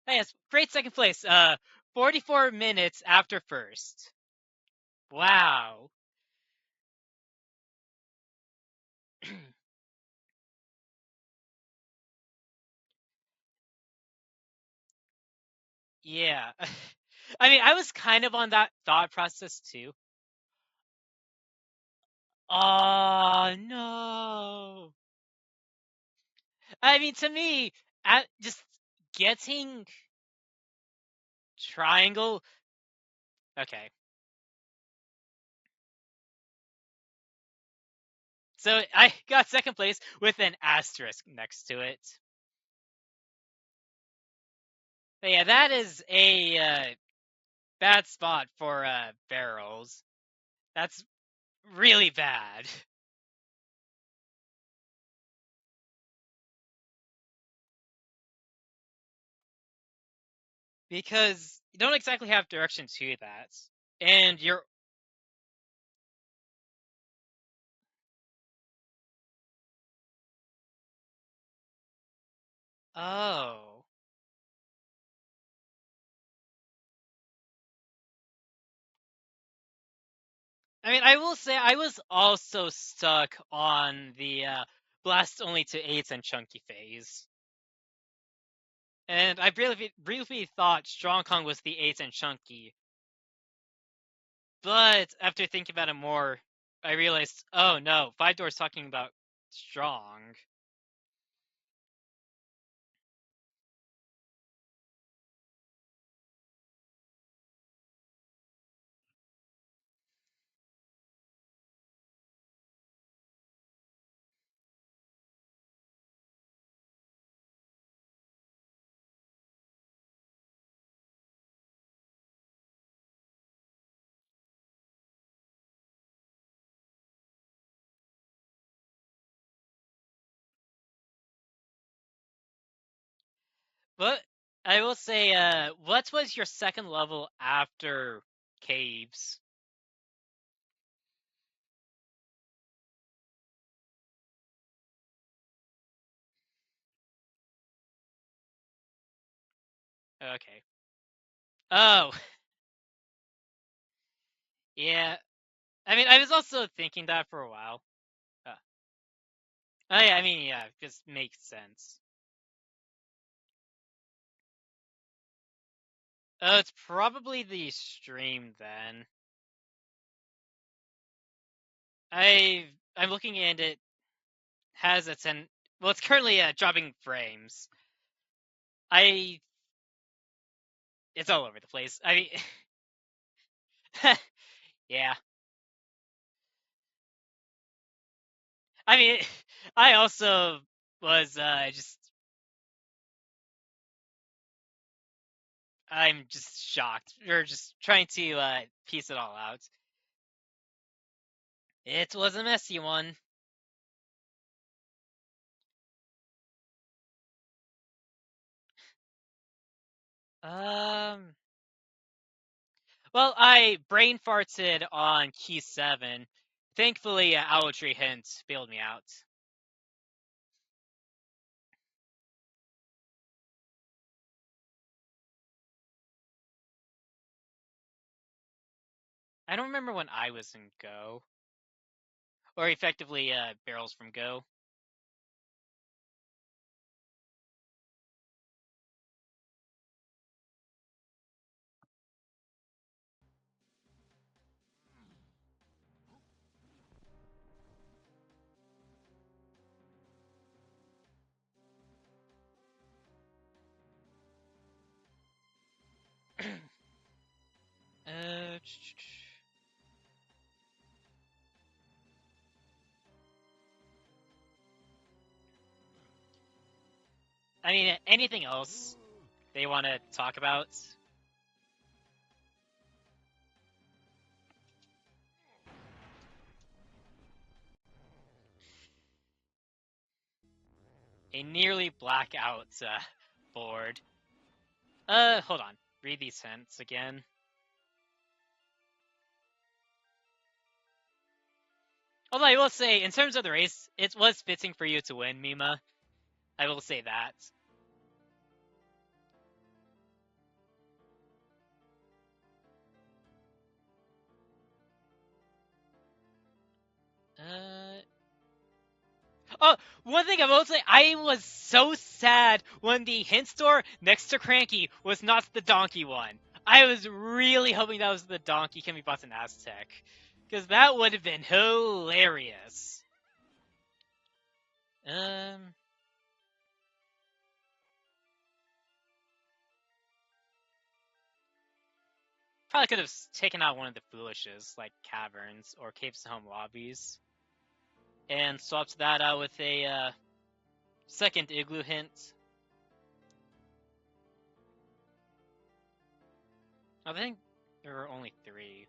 Hey, yes, great second place. 44 minutes after first. Wow. Yeah. I mean, I was kind of on that thought process too. Oh no. I mean, to me, just getting triangle. Okay. So I got second place with an asterisk next to it. But yeah, that is a bad spot for barrels. That's really bad. Because you don't exactly have direction to that. And you're. Oh. I mean, I will say I was also stuck on the blast only to 8s and chunky phase. And I briefly thought Strong Kong was the 8s and chunky. But after thinking about it more, I realized, oh no, Five Door's talking about strong. But I will say, what was your second level after caves? Okay. Oh, yeah. I mean, I was also thinking that for a while. Uh, oh yeah, I mean, yeah, it just makes sense. Oh, it's probably the stream then. I'm looking and it has a 10. Well, it's currently dropping frames. I It's all over the place. I mean, yeah. I mean, I also was just. I'm just shocked. Or just trying to piece it all out. It was a messy one. Um. Well, I brain farted on key 7. Thankfully, Owl Tree Hint bailed me out. I don't remember when I was in Go. Or effectively, barrels from Go. uh, I mean, anything else they want to talk about? A nearly blackout board. Hold on. Read these hints again. Although I will say, in terms of the race, it was fitting for you to win, Mima. I will say that. Uh, Oh, one thing I will say, I was so sad when the hint store next to Cranky was not the donkey one. I was really hoping that was the donkey can be bought in Aztec. Because that would have been hilarious. Um, Probably could have taken out one of the foolishes, like caverns or caves to home lobbies, and swapped that out with a second igloo hint. I think there were only 3.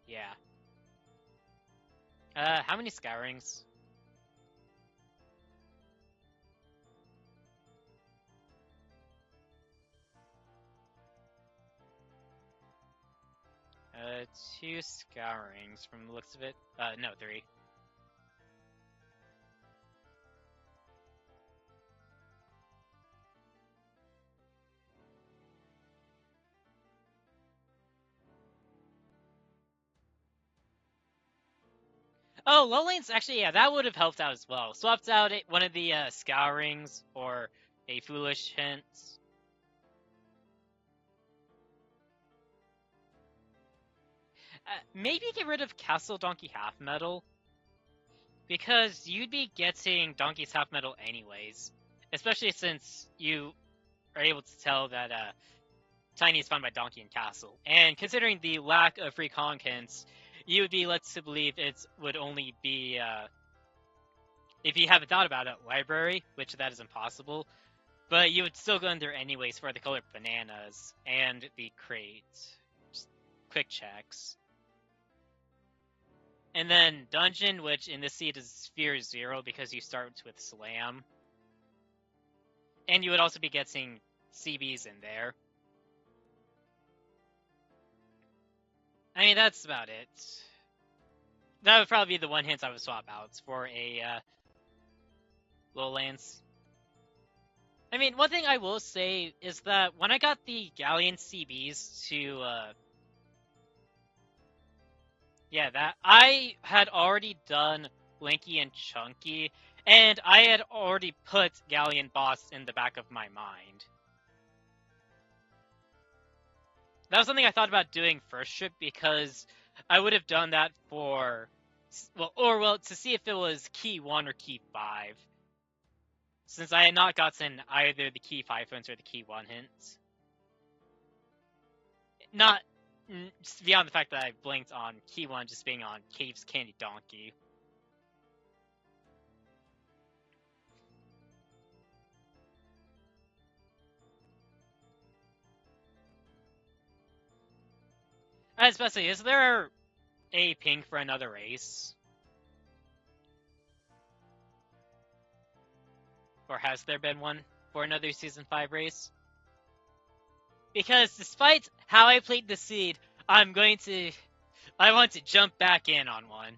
Yeah. How many scourings? Uh, 2 scourings from the looks of it. No, 3. Oh, low lanes, actually, yeah, that would have helped out as well. Swapped out one of the scourings or a foolish hint. Maybe get rid of Castle Donkey Half Metal, because you'd be getting Donkey's Half Metal anyways. Especially since you are able to tell that Tiny is found by Donkey and Castle. And considering the lack of free conk hints, you would be led to believe it would only be, if you haven't thought about it, library, which that is impossible. But you would still go in there anyways for the colored bananas and the crate. Just quick checks. And then dungeon, which in this seed is sphere 0 because you start with slam. And you would also be getting CBs in there. I mean, that's about it. That would probably be the one hint I would swap out for a Lowlands. I mean, one thing I will say is that when I got the Galleon CBs to, yeah, that I had already done Linky and Chunky, and I had already put Galleon Boss in the back of my mind. That was something I thought about doing first trip because I would have done that for, well, to see if it was key 1 or key 5. Since I had not gotten either the key 5 hints or the key 1 hints. Not beyond the fact that I blinked on key 1 just being on Cave's Candy Donkey. Especially, is there a ping for another race? Or has there been one for another Season 5 race? Because despite how I played the seed, I want to jump back in on one.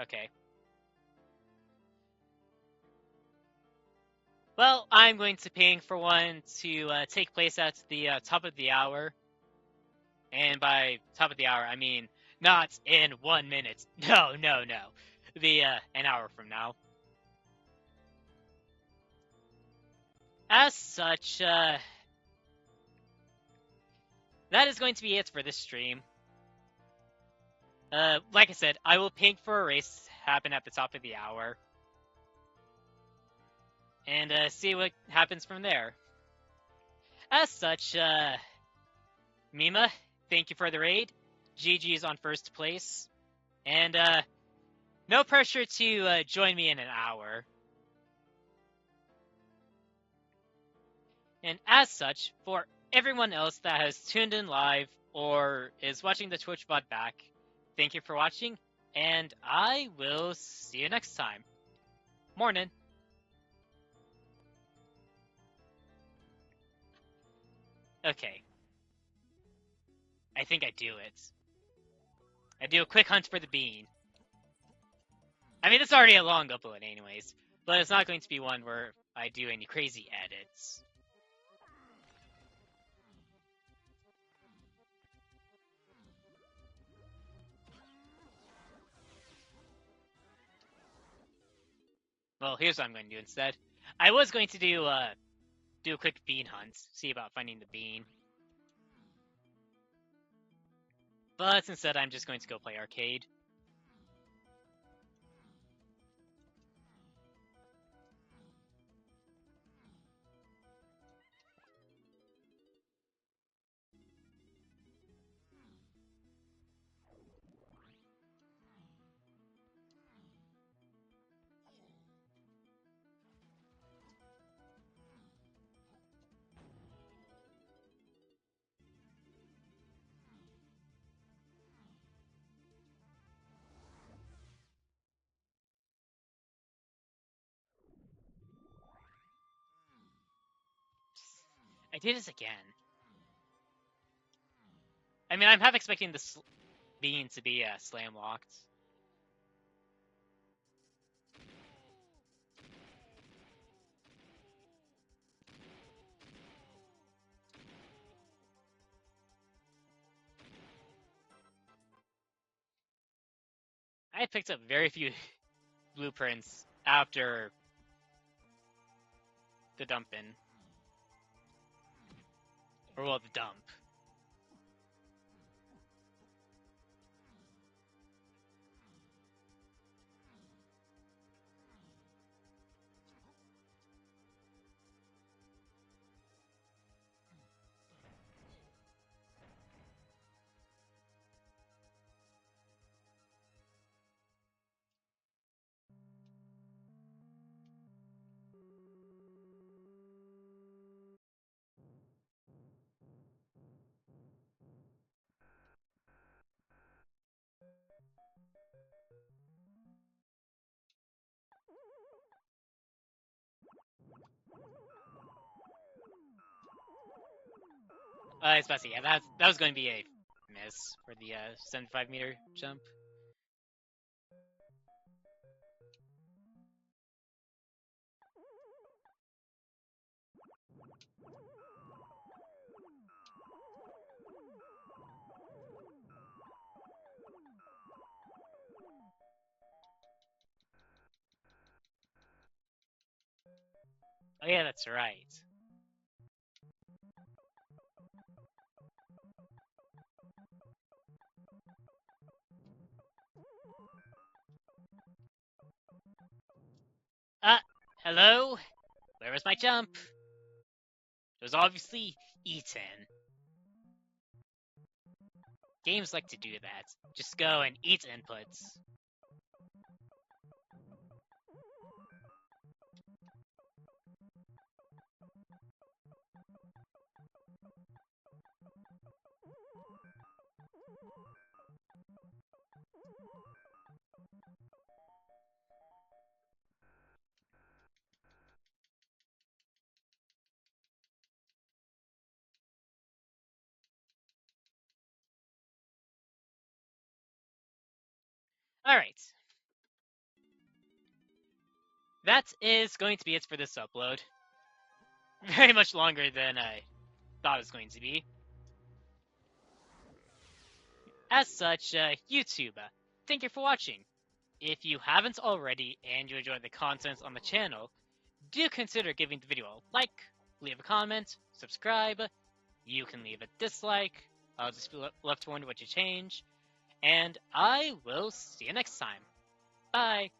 Okay. Well, I'm going to ping for one to take place at the top of the hour. And by top of the hour, I mean not in 1 minute. No. The an hour from now. As such, that is going to be it for this stream. Like I said, I will ping for a race happen at the top of the hour. And see what happens from there. As such, Mima, thank you for the raid. GG's on first place. And no pressure to join me in an hour. And as such, for everyone else that has tuned in live or is watching the Twitch VOD back, thank you for watching, and I will see you next time. Morning. Okay. I think I do it. I do a quick hunt for the bean. I mean, it's already a long upload anyways, but it's not going to be one where I do any crazy edits. Well, here's what I'm going to do instead. I was going to do a quick bean hunt, see about finding the bean. But instead, I'm just going to go play arcade. I did this again. I mean, I'm half expecting the bean to be slam locked. I picked up very few blueprints after the dumping. Or, well, the dump. I was about to say, yeah, that was going to be a miss for the 75-meter jump. Oh yeah, that's right. Hello? Where was my jump? It was obviously eaten. Games like to do that. Just go and eat inputs. Alright. That is going to be it for this upload. Very much longer than I thought it was going to be. As such, YouTube, thank you for watching. If you haven't already and you enjoy the content on the channel, do consider giving the video a like, leave a comment, subscribe. You can leave a dislike. I'll just be left to wonder what you change. And I will see you next time. Bye.